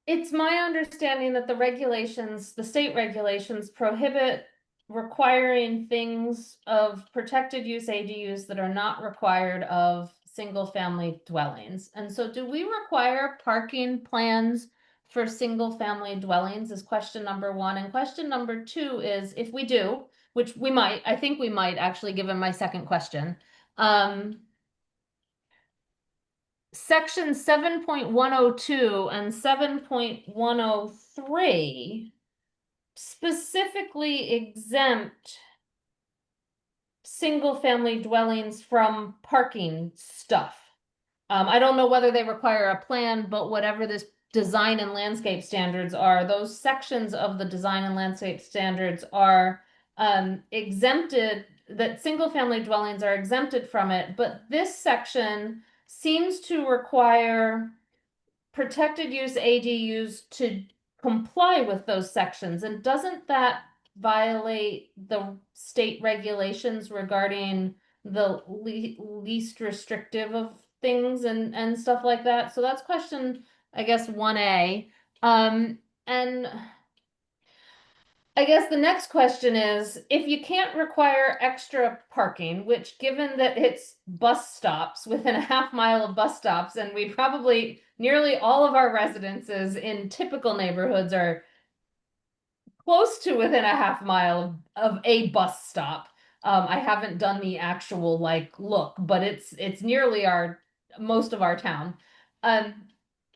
It's my understanding that the state regulations prohibit requiring things of protected use ADUs that are not required of single family dwellings. And so do we require parking plans for single family dwellings is question number one. And question number two is if we do, which we might, I think we might actually, given my second question. Section 7.102 and 7.103 specifically exempt single family dwellings from parking stuff. I don't know whether they require a plan, but whatever this design and landscape standards are, those sections of the design and landscape standards are exempted, that single family dwellings are exempted from it. But this section seems to require protected use ADUs to comply with those sections. And doesn't that violate the state regulations regarding the least restrictive of things and stuff like that? So that's question, I guess, 1A. And I guess the next question is, if you can't require extra parking, which given that it's bus stops within a half mile of bus stops, and we probably, nearly all of our residences in typical neighborhoods are close to within a half mile of a bus stop. I haven't done the actual look, but it's nearly most of our town.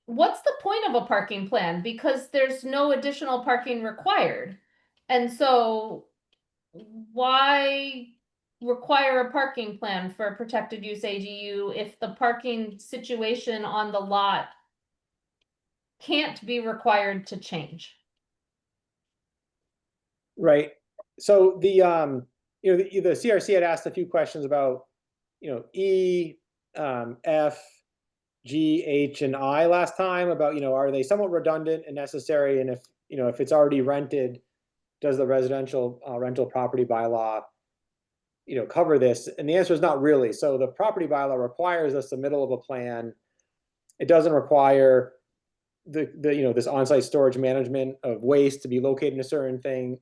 What's the point of a parking plan? Because there's no additional parking required. And so why require a parking plan for a protected use ADU if the parking situation on the lot can't be required to change? Right. So the CRC had asked a few questions about, E, F, G, H, and I last time about, are they somewhat redundant and necessary? And if it's already rented, does the residential rental property bylaw, cover this? And the answer is not really. So the property bylaw requires the submittal of a plan. It doesn't require this on-site storage management of waste to be located in a certain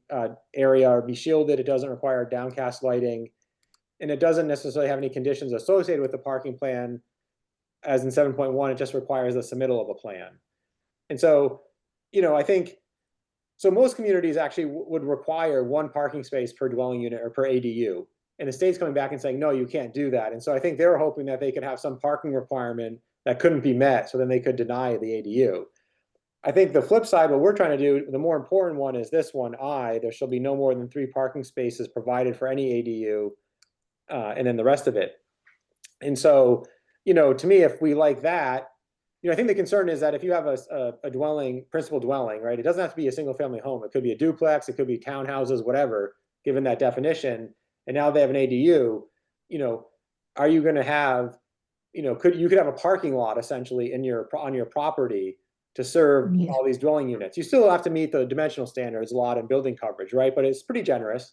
area or be shielded. It doesn't require downcast lighting, and it doesn't necessarily have any conditions associated with the parking plan. As in 7.1, it just requires the submittal of a plan. And so, I think, so most communities actually would require one parking space per dwelling unit or per ADU. And the state's coming back and saying, no, you can't do that. And so I think they were hoping that they could have some parking requirement that couldn't be met, so then they could deny the ADU. I think the flip side, what we're trying to do, the more important one is this one, there shall be no more than 3 parking spaces provided for any ADU, and then the rest of it. And so, to me, if we like that, I think the concern is that if you have a dwelling, principal dwelling, right, it doesn't have to be a single family home. It could be a duplex, it could be townhouses, whatever, given that definition. And now they have an ADU, are you going to have, you could have a parking lot essentially on your property to serve all these dwelling units. You still have to meet the dimensional standards, lot and building coverage, right? But it's pretty generous.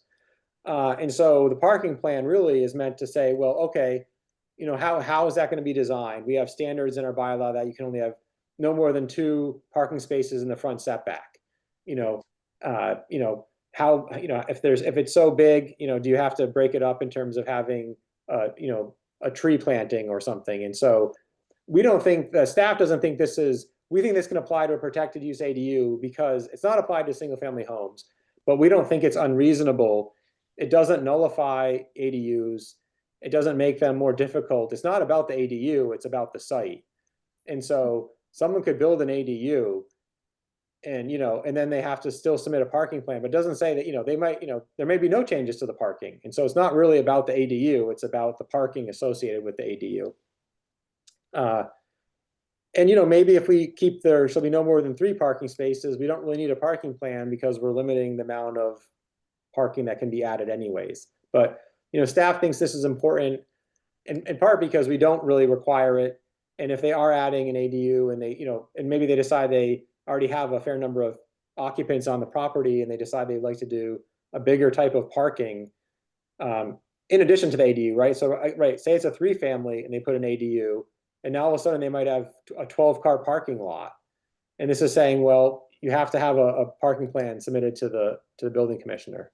And so the parking plan really is meant to say, well, okay, how is that going to be designed? We have standards in our bylaw that you can only have no more than 2 parking spaces in the front setback. If it's so big, do you have to break it up in terms of having, a tree planting or something? And so we don't think, the staff doesn't think we think this can apply to a protected use ADU because it's not applied to single family homes, but we don't think it's unreasonable. It doesn't nullify ADUs. It doesn't make them more difficult. It's not about the ADU, it's about the site. And so someone could build an ADU and, and then they have to still submit a parking plan, but it doesn't say that, they might, there may be no changes to the parking. And so it's not really about the ADU, it's about the parking associated with the ADU. And, maybe if we keep there shall be no more than 3 parking spaces, we don't really need a parking plan because we're limiting the amount of parking that can be added anyways. But, staff thinks this is important in part because we don't really require it. And if they are adding an ADU and they, and maybe they decide they already have a fair number of occupants on the property and they decide they'd like to do a bigger type of parking, in addition to the ADU, right? So, right, say it's a 3-family and they put an ADU, and now all of a sudden they might have a 12-car parking lot. And this is saying, well, you have to have a parking plan submitted to the building commissioner.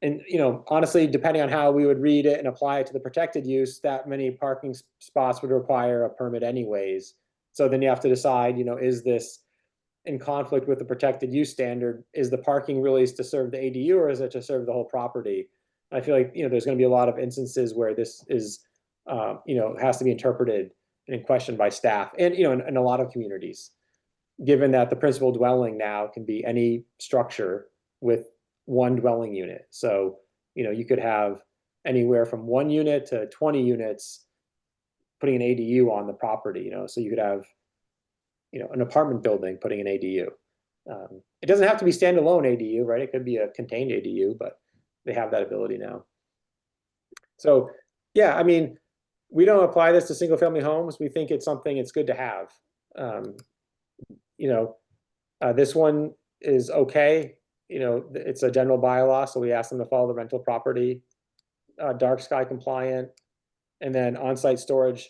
And, honestly, depending on how we would read it and apply it to the protected use, that many parking spots would require a permit anyways. So then you have to decide, is this in conflict with the protected use standard? Is the parking really to serve the ADU, or is it to serve the whole property? I feel like, there's going to be a lot of instances where this is, has to be interpreted and questioned by staff and, in a lot of communities, given that the principal dwelling now can be any structure with one dwelling unit. So, you could have anywhere from 1 unit to 20 units putting an ADU on the property, so you could have, an apartment building putting an ADU. It doesn't have to be standalone ADU, right? It could be a contained ADU, but they have that ability now. So, yeah, I mean, we don't apply this to single family homes. We think it's something it's good to have. This one is okay. It's a general bylaw, so we ask them to follow the rental property, dark sky compliant, and then on-site storage,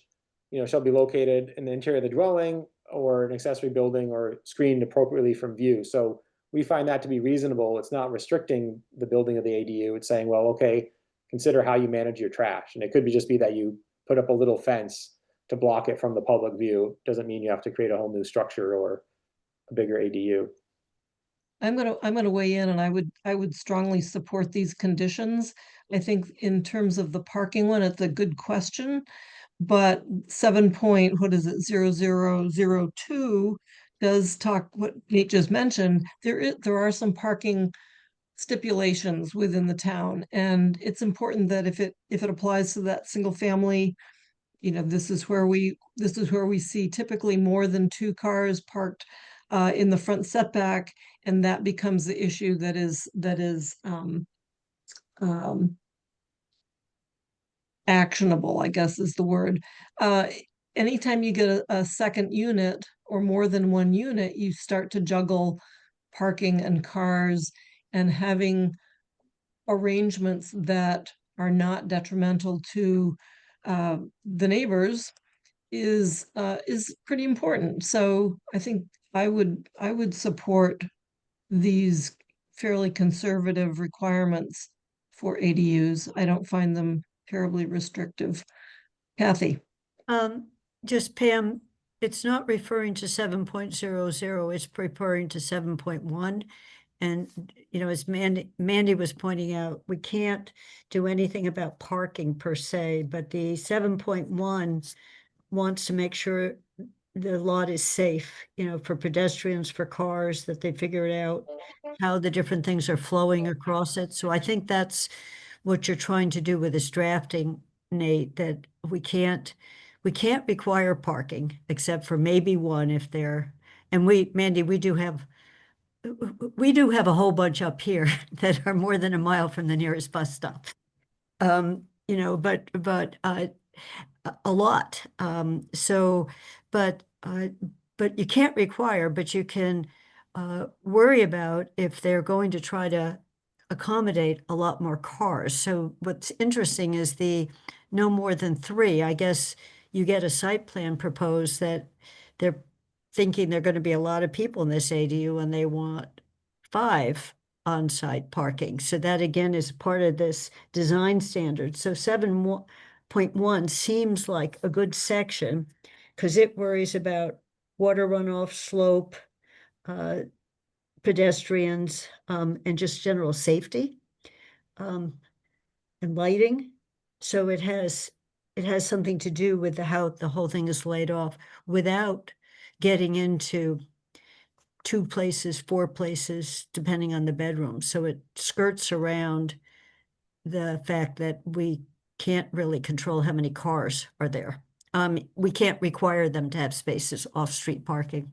shall be located in the interior of the dwelling or an accessory building or screened appropriately from view. So we find that to be reasonable. It's not restricting the building of the ADU. It's saying, well, okay, consider how you manage your trash. And it could be that you put up a little fence to block it from the public view. Doesn't mean you have to create a whole new structure or a bigger ADU. I'm gonna weigh in, and I would strongly support these conditions. I think in terms of the parking one, it's a good question, but 7.0002 does talk what Nate just mentioned. There are some parking stipulations within the town, and it's important that if it applies to that single family, this is where we see typically more than 2 cars parked in the front setback, and that becomes the issue that is actionable, I guess is the word. Anytime you get a second unit or more than 1 unit, you start to juggle parking and cars, and having arrangements that are not detrimental to the neighbors is pretty important. So I think I would support these fairly conservative requirements for ADUs. I don't find them terribly restrictive. Kathy? Just Pam, it's not referring to 7.00, it's referring to 7.1. And, as Mandy was pointing out, we can't do anything about parking per se, but the 7.1 wants to make sure the lot is safe, for pedestrians, for cars, that they figure it out, how the different things are flowing across it. So I think that's what you're trying to do with this drafting, Nate, that we can't require parking except for maybe one if they're, and Mandy, we do have a whole bunch up here that are more than a mile from the nearest bus stop. But a lot. But you can't require, but you can worry about if they're going to try to accommodate a lot more cars. So what's interesting is the no more than 3. I guess you get a site plan proposed that they're thinking they're going to be a lot of people in this ADU and they want 5 on-site parking. So that again is part of this design standard. So 7.1 seems like a good section because it worries about water runoff, slope, pedestrians, and just general safety, and lighting. So it has something to do with how the whole thing is laid off without getting into 2 places, 4 places, depending on the bedroom. So it skirts around the fact that we can't really control how many cars are there. We can't require them to have spaces off-street parking.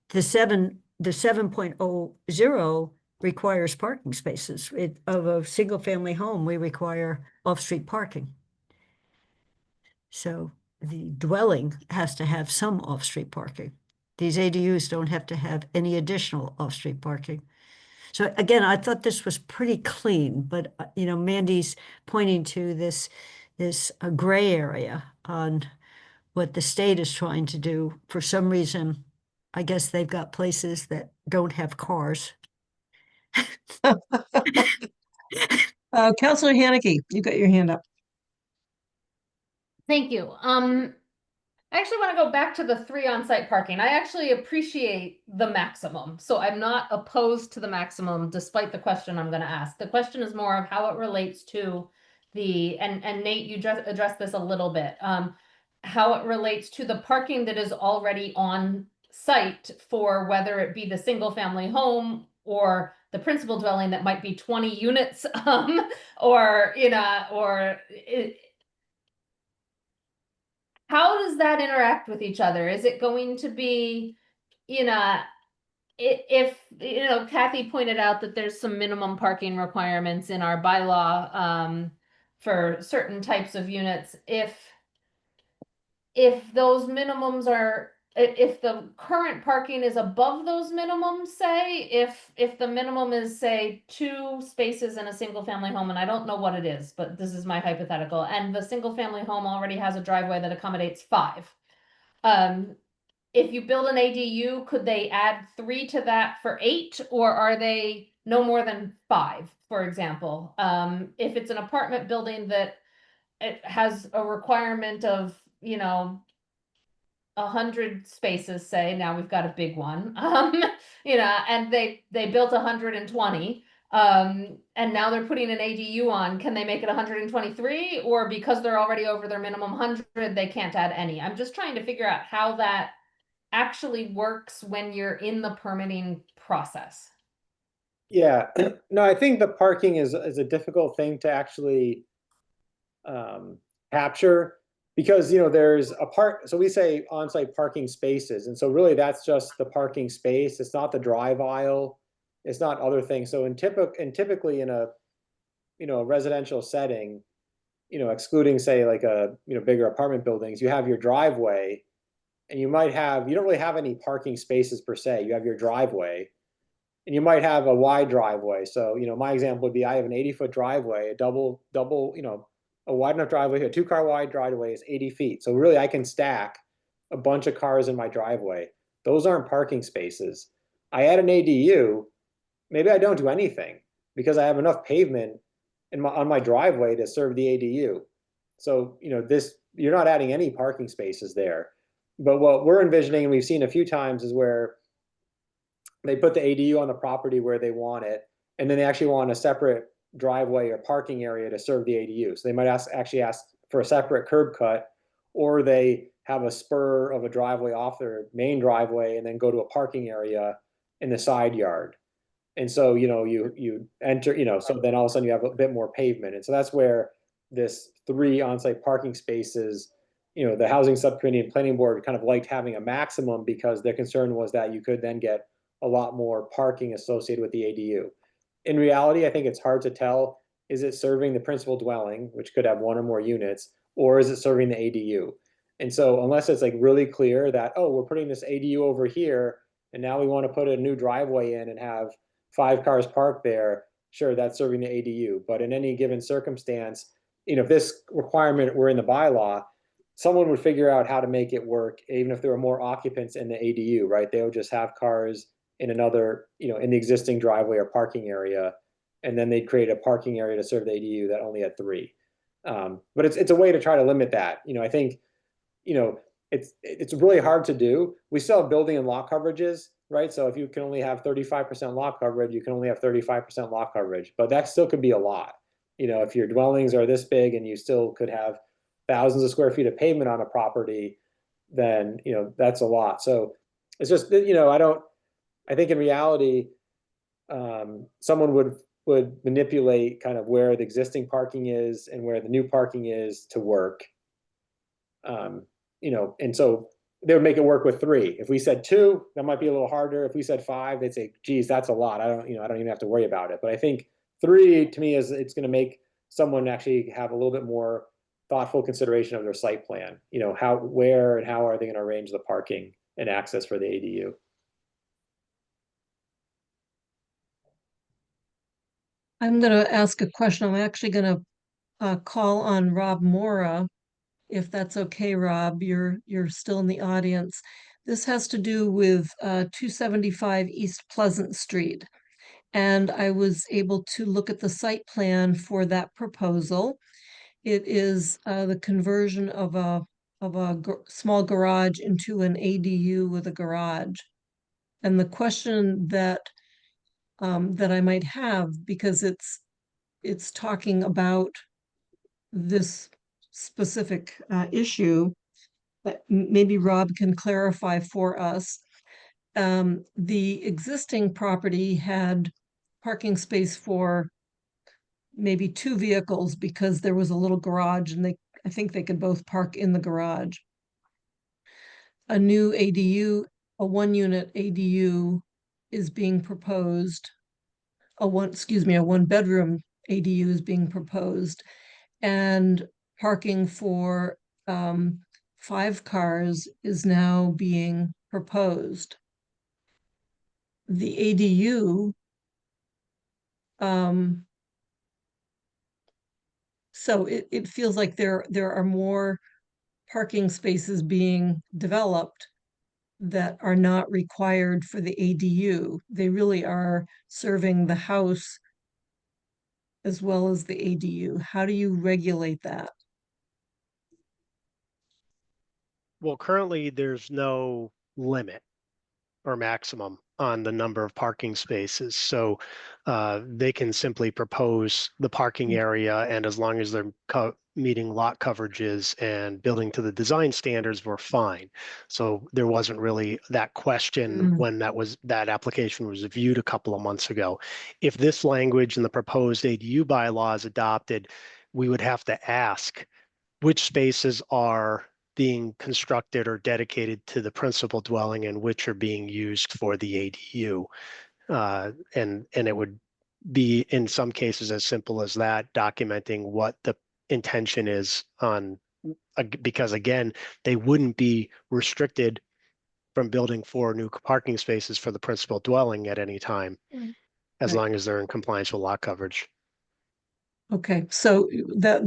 The 7.00 requires parking spaces. Of a single-family home, we require off-street parking. So the dwelling has to have some off-street parking. These ADUs don't have to have any additional off-street parking. So again, I thought this was pretty clean, but Mandy's pointing to this gray area on what the state is trying to do. For some reason, I guess they've got places that don't have cars. Counselor Haneke, you got your hand up. Thank you. I actually want to go back to the 3 on-site parking. I actually appreciate the maximum, so I'm not opposed to the maximum despite the question I'm going to ask. The question is more of how it relates to and Nate, you just addressed this a little bit, how it relates to the parking that is already on site for whether it be the single family home or the principal dwelling that might be 20 units, or, how does that interact with each other? Is it going to be, if, Kathy pointed out that there's some minimum parking requirements in our bylaw, for certain types of units. If those minimums are, if the current parking is above those minimums, say, if the minimum is, say, 2 spaces in a single family home, and I don't know what it is, but this is my hypothetical, and the single family home already has a driveway that accommodates 5. If you build an ADU, could they add 3 to that for 8, or are they no more than 5, for example? If it's an apartment building that it has a requirement of, 100 spaces, say, now we've got a big one, and they built 120, and now they're putting an ADU on, can they make it 123? Or because they're already over their minimum 100, they can't add any? I'm just trying to figure out how that actually works when you're in the permitting process. Yeah, no, I think the parking is a difficult thing to actually capture, because there's so we say on-site parking spaces, and so really that's just the parking space. It's not the drive aisle, it's not other things. So typically in a residential setting, excluding, say, like a bigger apartment buildings, you have your driveway, and you don't really have any parking spaces per se. You have your driveway, and you might have a wide driveway. So, my example would be, I have an 80-foot driveway, a double, a wide enough driveway, a 2-car wide driveway is 80 feet. So really I can stack a bunch of cars in my driveway. Those aren't parking spaces. I add an ADU, maybe I don't do anything because I have enough pavement on my driveway to serve the ADU. So, you're not adding any parking spaces there. But what we're envisioning, and we've seen a few times, is where they put the ADU on the property where they want it, and then they actually want a separate driveway or parking area to serve the ADU. So they might actually ask for a separate curb cut, or they have a spur of a driveway off their main driveway and then go to a parking area in the side yard. And so, you enter, so then all of a sudden you have a bit more pavement. And so that's where this 3 on-site parking spaces, the housing subcommittee and planning board kind of liked having a maximum, because their concern was that you could then get a lot more parking associated with the ADU. In reality, I think it's hard to tell, is it serving the principal dwelling, which could have 1 or more units, or is it serving the ADU? And so unless it's like really clear that, oh, we're putting this ADU over here, and now we want to put a new driveway in and have 5 cars parked there, sure, that's serving the ADU. But in any given circumstance, if this requirement were in the bylaw, someone would figure out how to make it work, even if there were more occupants in the ADU, right? They would just have cars in another, in the existing driveway or parking area, and then they'd create a parking area to serve the ADU that only had 3. But it's a way to try to limit that. I think, it's really hard to do. We still have building and lot coverages, right? So if you can only have 35% lot coverage, you can only have 35% lot coverage, but that still could be a lot. If your dwellings are this big and you still could have thousands of square feet of pavement on a property, then, that's a lot. So it's just, I think in reality, someone would manipulate kind of where the existing parking is and where the new parking is to work. And so they would make it work with 3. If we said 2, that might be a little harder. If we said 5, they'd say, geez, that's a lot. I don't even have to worry about it. But I think 3 to me it's going to make someone actually have a little bit more thoughtful consideration of their site plan. Where and how are they going to arrange the parking and access for the ADU? I'm going to ask a question. I'm actually going to call on Rob Mora, if that's okay, Rob. You're still in the audience. This has to do with 275 East Pleasant Street. and I was able to look at the site plan for that proposal. It is the conversion of a small garage into an ADU with a garage. And the question that that I might have, because it's talking about this specific issue, that maybe Rob can clarify for us. The existing property had parking space for maybe 2 vehicles because there was a little garage and I think they could both park in the garage. A new ADU, a 1-unit ADU is being proposed. A 1-bedroom ADU is being proposed, and parking for 5 cars is now being proposed. The ADU, so it feels like there are more parking spaces being developed that are not required for the ADU. They really are serving the house as well as the ADU. How do you regulate that? Well, currently there's no limit or maximum on the number of parking spaces. So they can simply propose the parking area, and as long as they're meeting lot coverages and building to the design standards, we're fine. So there wasn't really that question when that application was viewed a couple of months ago. If this language in the proposed ADU bylaw is adopted, we would have to ask which spaces are being constructed or dedicated to the principal dwelling and which are being used for the ADU. And it would be in some cases as simple as that, documenting what the intention is on, because again, they wouldn't be restricted from building 4 new parking spaces for the principal dwelling at any time, as long as they're in compliance with lot coverage. Okay, so that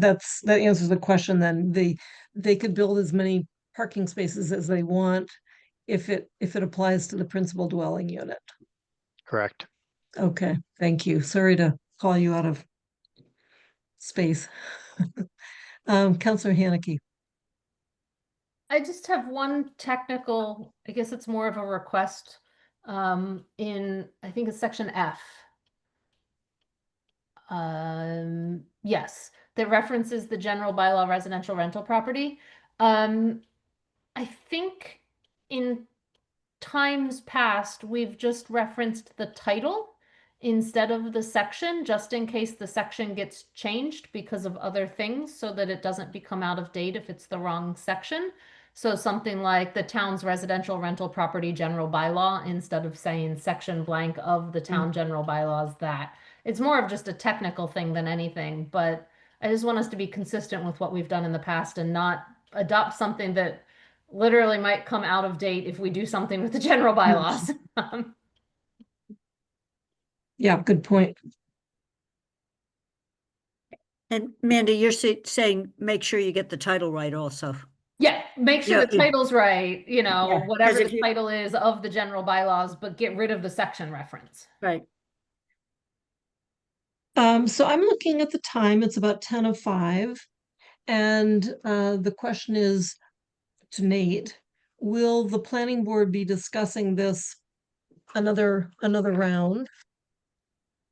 answers the question then. They could build as many parking spaces as they want if it applies to the principal dwelling unit. Correct. Okay, thank you. Sorry to call you out of space. Councilor Haneke. I just have one technical, I guess it's more of a request, in, I think it's section F. Yes, that references the general bylaw residential rental property. I think in times past, we've just referenced the title instead of the section, just in case the section gets changed because of other things, so that it doesn't become out of date if it's the wrong section. So something like the town's residential rental property general bylaw, instead of saying section blank of the town general bylaws, that. It's more of just a technical thing than anything, but I just want us to be consistent with what we've done in the past and not adopt something that literally might come out of date if we do something with the general bylaws. Yeah, good point. And Mandy, you're saying make sure you get the title right also. Yeah, make sure Yeah, the title's right, you know, Yeah, 'cause whatever if the you- title is of the general bylaws, but get rid of the section reference. Right. So I'm looking at the time, it's about 10:05. And the question is to Nate, will the planning board be discussing this another round?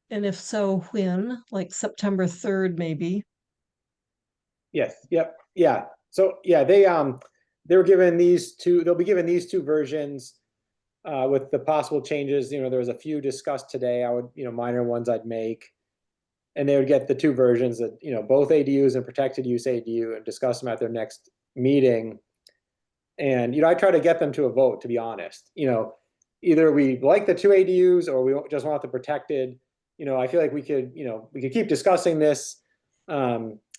And if so, when? Like September 3rd, maybe? Yes, yep, yeah. So yeah, they were given these two, they'll be given these 2 versions with the possible changes. You know, there was a few discussed today. I would, you know, minor ones I'd make. And they would get the 2 versions that, you know, both ADUs and protected use ADU, and discuss them at their next meeting. And, you know, I try to get them to a vote, to be honest. You know, either we like the 2 ADUs or we just want the protected. You know, I feel like we could keep discussing this. You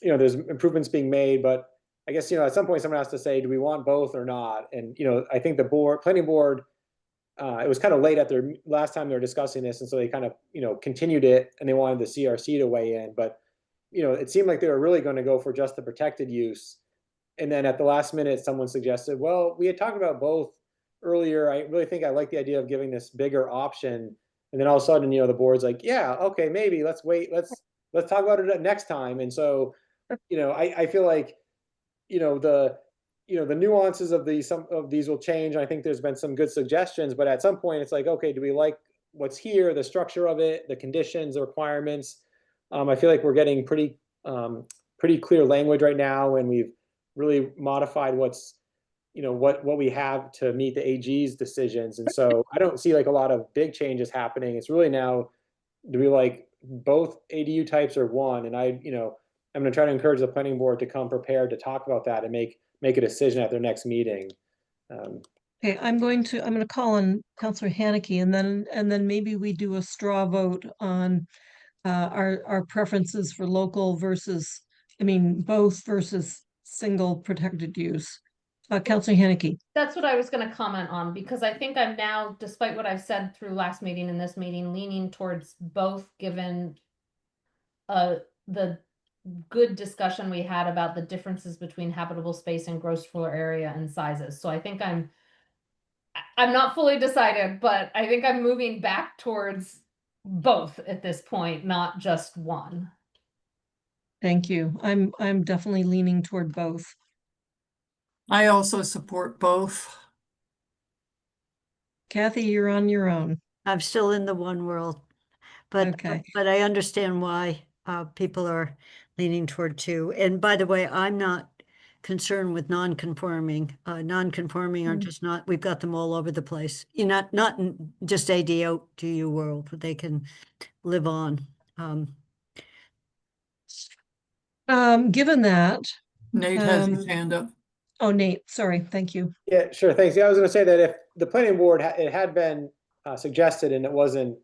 know, there's improvements being made, but I guess, you know, at some point someone has to say, do we want both or not? And, you know, I think the planning board, it was kind of late at their last time they were discussing this, and so they kind of, you know, continued it, and they wanted the CRC to weigh in. But, you know, it seemed like they were really going to go for just the protected use. And then at the last minute, someone suggested, well, we had talked about both earlier. I really think I like the idea of giving this bigger option And then all of a sudden, the board's like, yeah, okay, maybe let's wait. Let's talk about it next time. And so, I feel like, the nuances of some of these will change. I think there's been some good suggestions, but at some point it's like, okay, do we like what's here, the structure of it, the conditions, the requirements? I feel like we're getting pretty clear language right now, and we've really modified what's, what we have to meet the AG's decisions. And so I don't see like a lot of big changes happening. It's really now, do we like both ADU types or one? And I'm going to try to encourage the planning board to come prepared to talk about that and make a decision at their next meeting. Okay, I'm going to call on Councillor Haneke, and then maybe we do a straw vote on our preferences for local versus, both versus single protected use. Councillor Haneke. That's what I was going to comment on, because I think I'm now, despite what I've said through last meeting and this meeting, leaning towards both, given the good discussion we had about the differences between habitable space and gross floor area and sizes. So I think I'm not fully decided, but I think I'm moving back towards both at this point, not just one. Thank you. I'm definitely leaning toward both. I also support both. Kathy, you're on your own. I'm still in the one world, but Okay. but I understand why people are leaning toward two. And by the way, I'm not concerned with non-conforming. Non-conforming are just not. We've got them all over the place. Not in just ADU world, but they can live on. Given that, Nate has his hand up. oh, Nate, sorry, thank you. Yeah, sure. Thanks. Yeah, I was going to say that if the planning board, it had been suggested and it wasn't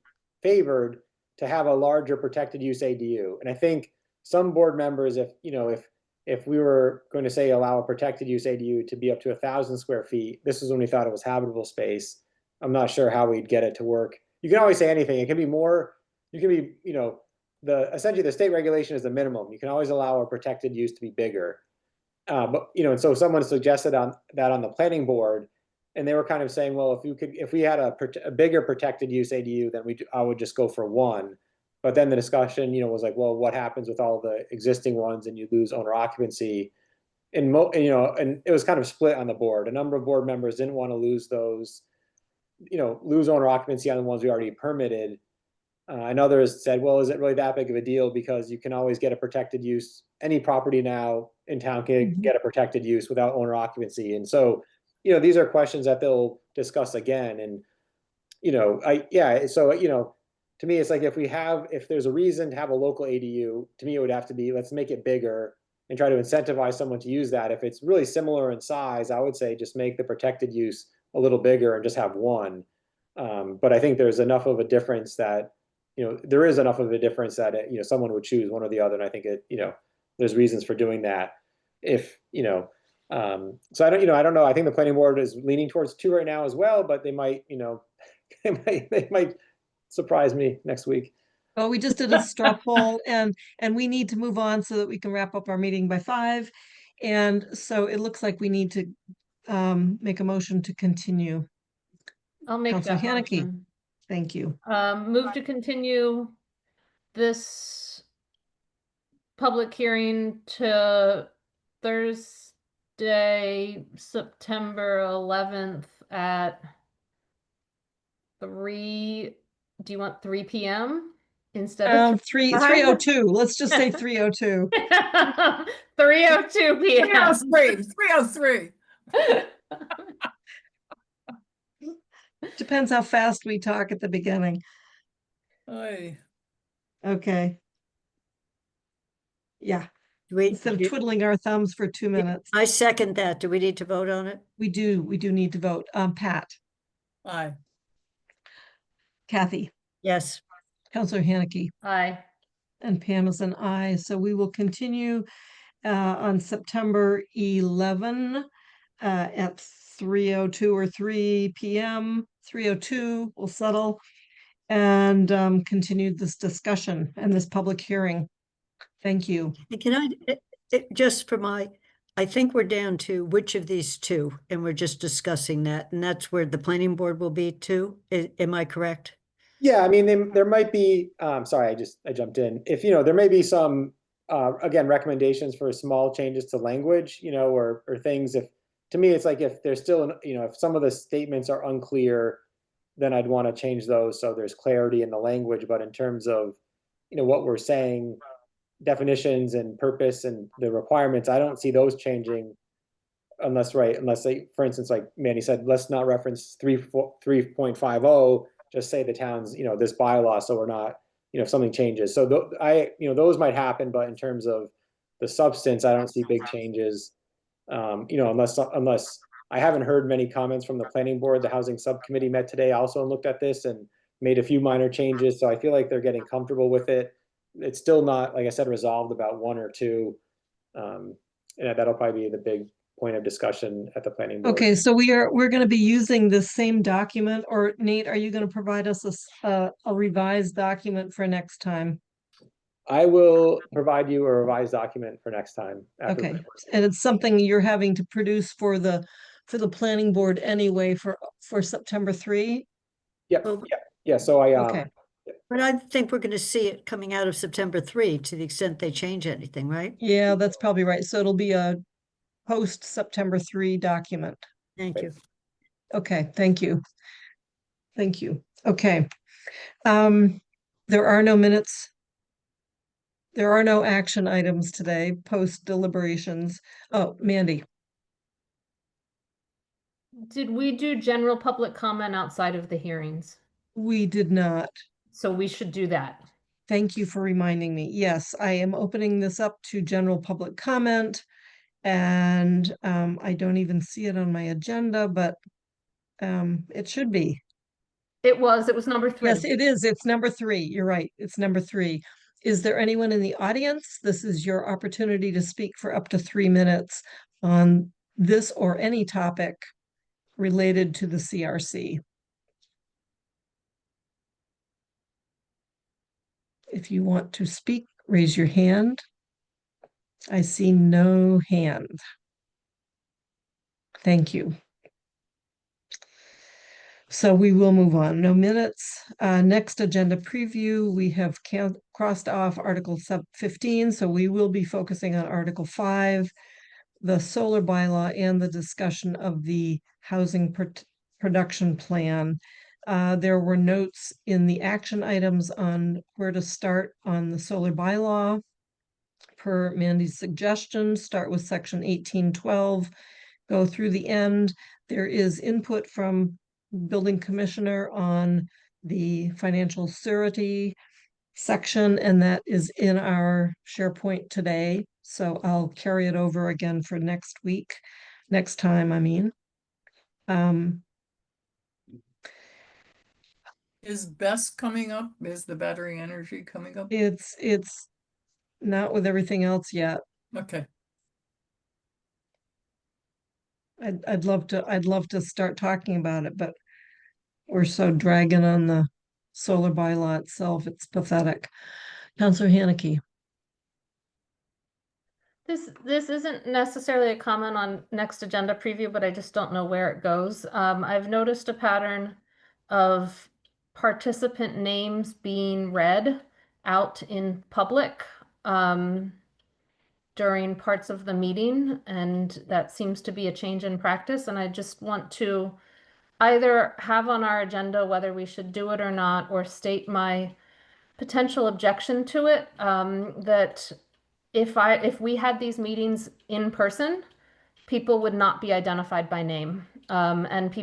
favored to have a larger protected use ADU. And I think some board members, if we were going to say allow a protected use ADU to be up to 1,000 square feet, this is when we thought it was habitable space. I'm not sure how we'd get it to work. You can always say anything. It can be more, you can be, essentially the state regulation is the minimum. You can always allow a protected use to be bigger. But and so someone suggested on the planning board, and they were kind of saying, well, if we had a bigger protected use ADU, then I would just go for one. But then the discussion, was like, well, what happens with all the existing ones, and you lose owner occupancy, and it was kind of split on the board. A number of board members didn't want to lose those, lose owner occupancy on the ones we already permitted. And others said, well, is it really that big of a deal? Because you can always get a protected use. Any property now in town can get a protected use without owner occupancy. And so, these are questions that they'll discuss again. And, so, to me, it's like if there's a reason to have a local ADU, to me, it would have to be, let's make it bigger and try to incentivize someone to use that. If it's really similar in size, I would say just make the protected use a little bigger and just have one. But I think there's enough of a difference that, there is enough of a difference that, someone would choose one or the other. And I think there's reasons for doing that. So I don't know. I think the planning board is leaning towards two right now as well, but they might, they might surprise me next week. Well, we just did a straw poll and we need to move on so that we can wrap up our meeting by 5. And so it looks like we need to make a motion to continue. I'll make Councilor that Haneke. motion. Thank you. Move to continue this public hearing to Thursday, September 11th at 3. Do you want 3 p.m. instead of 3:02? Let's just say 3:02. 3:02 p.m. 3:03. Depends how fast we talk at the beginning. Oy. Okay. Yeah. We, Instead of twiddling our thumbs for 2 minutes. I second that. Do we need to vote on it? We do need to vote. Pat, Aye. Kathy, Yes. Councilor Haneke, Aye. and Pam is an aye. So we will continue on September 11 at 3:02 or 3 p.m. 3:02 we'll settle and continue this discussion and this public hearing. Thank you. Can just for I think we're down to which of these two, and we're just discussing that, and that's where the planning board will be too. Am I correct? Yeah, I mean, there might be, sorry, I jumped in. If, there may be some, again, recommendations for small changes to language, or things to me, it's like if there's still, if some of the statements are unclear, then I'd want to change those so there's clarity in the language. But in terms of, what we're saying, definitions and purpose and the requirements, I don't see those changing unless for instance, like Mandy said, let's not reference 3.50, just say the town's, this bylaw, so we're not, if something changes. So those might happen, but in terms of the substance, I don't see big changes. Unless I haven't heard many comments from the planning board. The housing subcommittee met today also and looked at this and made a few minor changes. So I feel like they're getting comfortable with it. It's still not, like I said, resolved about one or two. And that'll probably be the big point of discussion at the planning board. Okay, so we're going to be using the same document, or Nate, are you going to provide us a revised document for next time? I will provide you a revised document for next time. Okay, and it's something you're having to produce for the planning board anyway for September 3? Yep, Well, yeah. So Okay. But I think we're going to see it coming out of September 3 to the extent they change anything, right? Yeah, that's probably right. So it'll be a post September 3 document. Thank you. Okay, thank you. Thank you. Okay. There are no minutes. There are no action items today, post deliberations. Oh, Mandy. Did we do general public comment outside of the hearings? We did not. So we should do that. Thank you for reminding me. Yes, I am opening this up to general public comment. And I don't even see it on my agenda, but it should be. It was number 3. Yes, it is. It's number 3. You're right. It's number 3. Is there anyone in the audience? This is your opportunity to speak for up to 3 minutes on this or any topic related to the CRC. If you want to speak, raise your hand. I see no hand. Thank you. So we will move on. No minutes. Next agenda preview, we have crossed off Article 15, so we will be focusing on Article 5, the solar bylaw, and the discussion of the housing production plan. There were notes in the action items on where to start on the solar bylaw. Per Mandy's suggestion, start with section 1812, go through the end. There is input from building commissioner on the financial surety section, and that is in our SharePoint today. So I'll carry it over again for next time, I mean. Is BESS coming up? Is the battery energy coming up? It's not with everything else yet. Okay. I'd love to start talking about it, but we're so dragging on the solar bylaw itself. It's pathetic. Councilor Haneke. This isn't necessarily a comment on next agenda preview, but I just don't know where it goes. I've noticed a pattern of participant names being read out in public during parts of the meeting, and that seems to be a change in practice. And I just want to either have on our agenda whether we should do it or not, or state my potential objection to it, that if we had these meetings in person, people would not be identified by name. And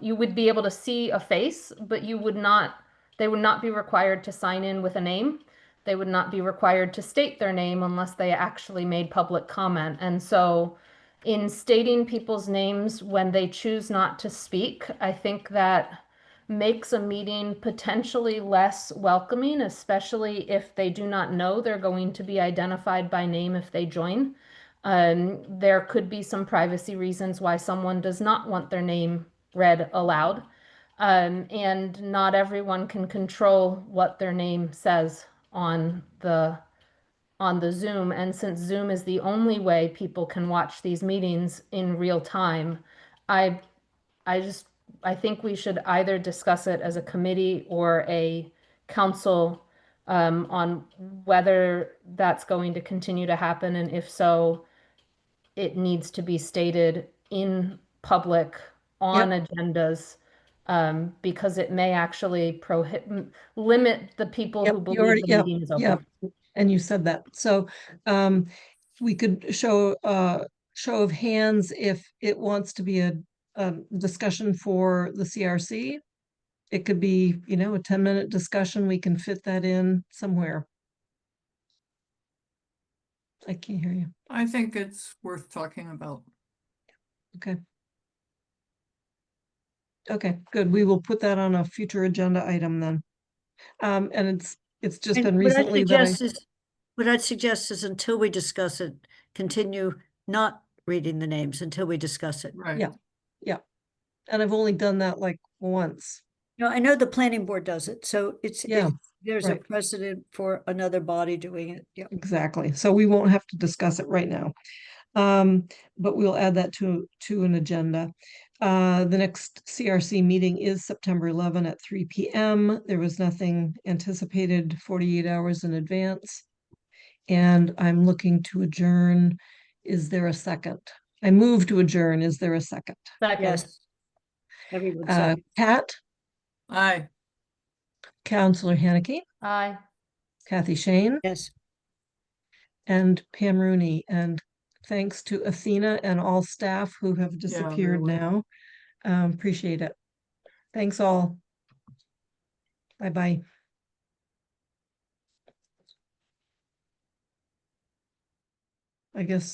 you would be able to see a face, but they would not be required to sign in with a name. They would not be required to state their name unless they actually made public comment. And so in stating people's names when they choose not to speak, I think that makes a meeting potentially less welcoming, especially if they do not know they're going to be identified by name if they join. There could be some privacy reasons why someone does not want their name read aloud. And not everyone can control what their name says on the Zoom. And since Zoom is the only way people can watch these meetings in real time, I just I think we should either discuss it as a committee or a council on whether that's going to continue to happen, and if so, it needs to be stated in public on agendas, because it may actually limit the people who Yep, you believe already, the yep, meeting is yep. open. And you said that. So we could show show of hands if it wants to be a discussion for the CRC. It could be, you know, a 10-minute discussion. We can fit that in somewhere. I can't hear you. I think it's worth talking about. Okay. Okay, good. We will put that on a future agenda item then. And it's just And been what I'd recently that I, suggest is, what I'd suggest is until we discuss it, continue not reading the names until we discuss it. Right. Yeah. And I've only done that like once. No, I know the planning board does it, so Yeah, there's a right. precedent for another body doing it. Yeah. Exactly. So we won't have to discuss it right now. But we'll add that to an agenda. The next CRC meeting is September 11 at 3 p.m. There was nothing anticipated 48 hours in advance. And I'm looking to adjourn. Is there a second? I move to adjourn. Is there a second? Second. Yes. Everyone said. Pat, Aye. Counselor Haneke, Aye. Kathy Shane, Yes. and Pam Rooney. And thanks to Athena and all staff who have disappeared really. now. Appreciate it. Thanks all. Bye-bye. I guess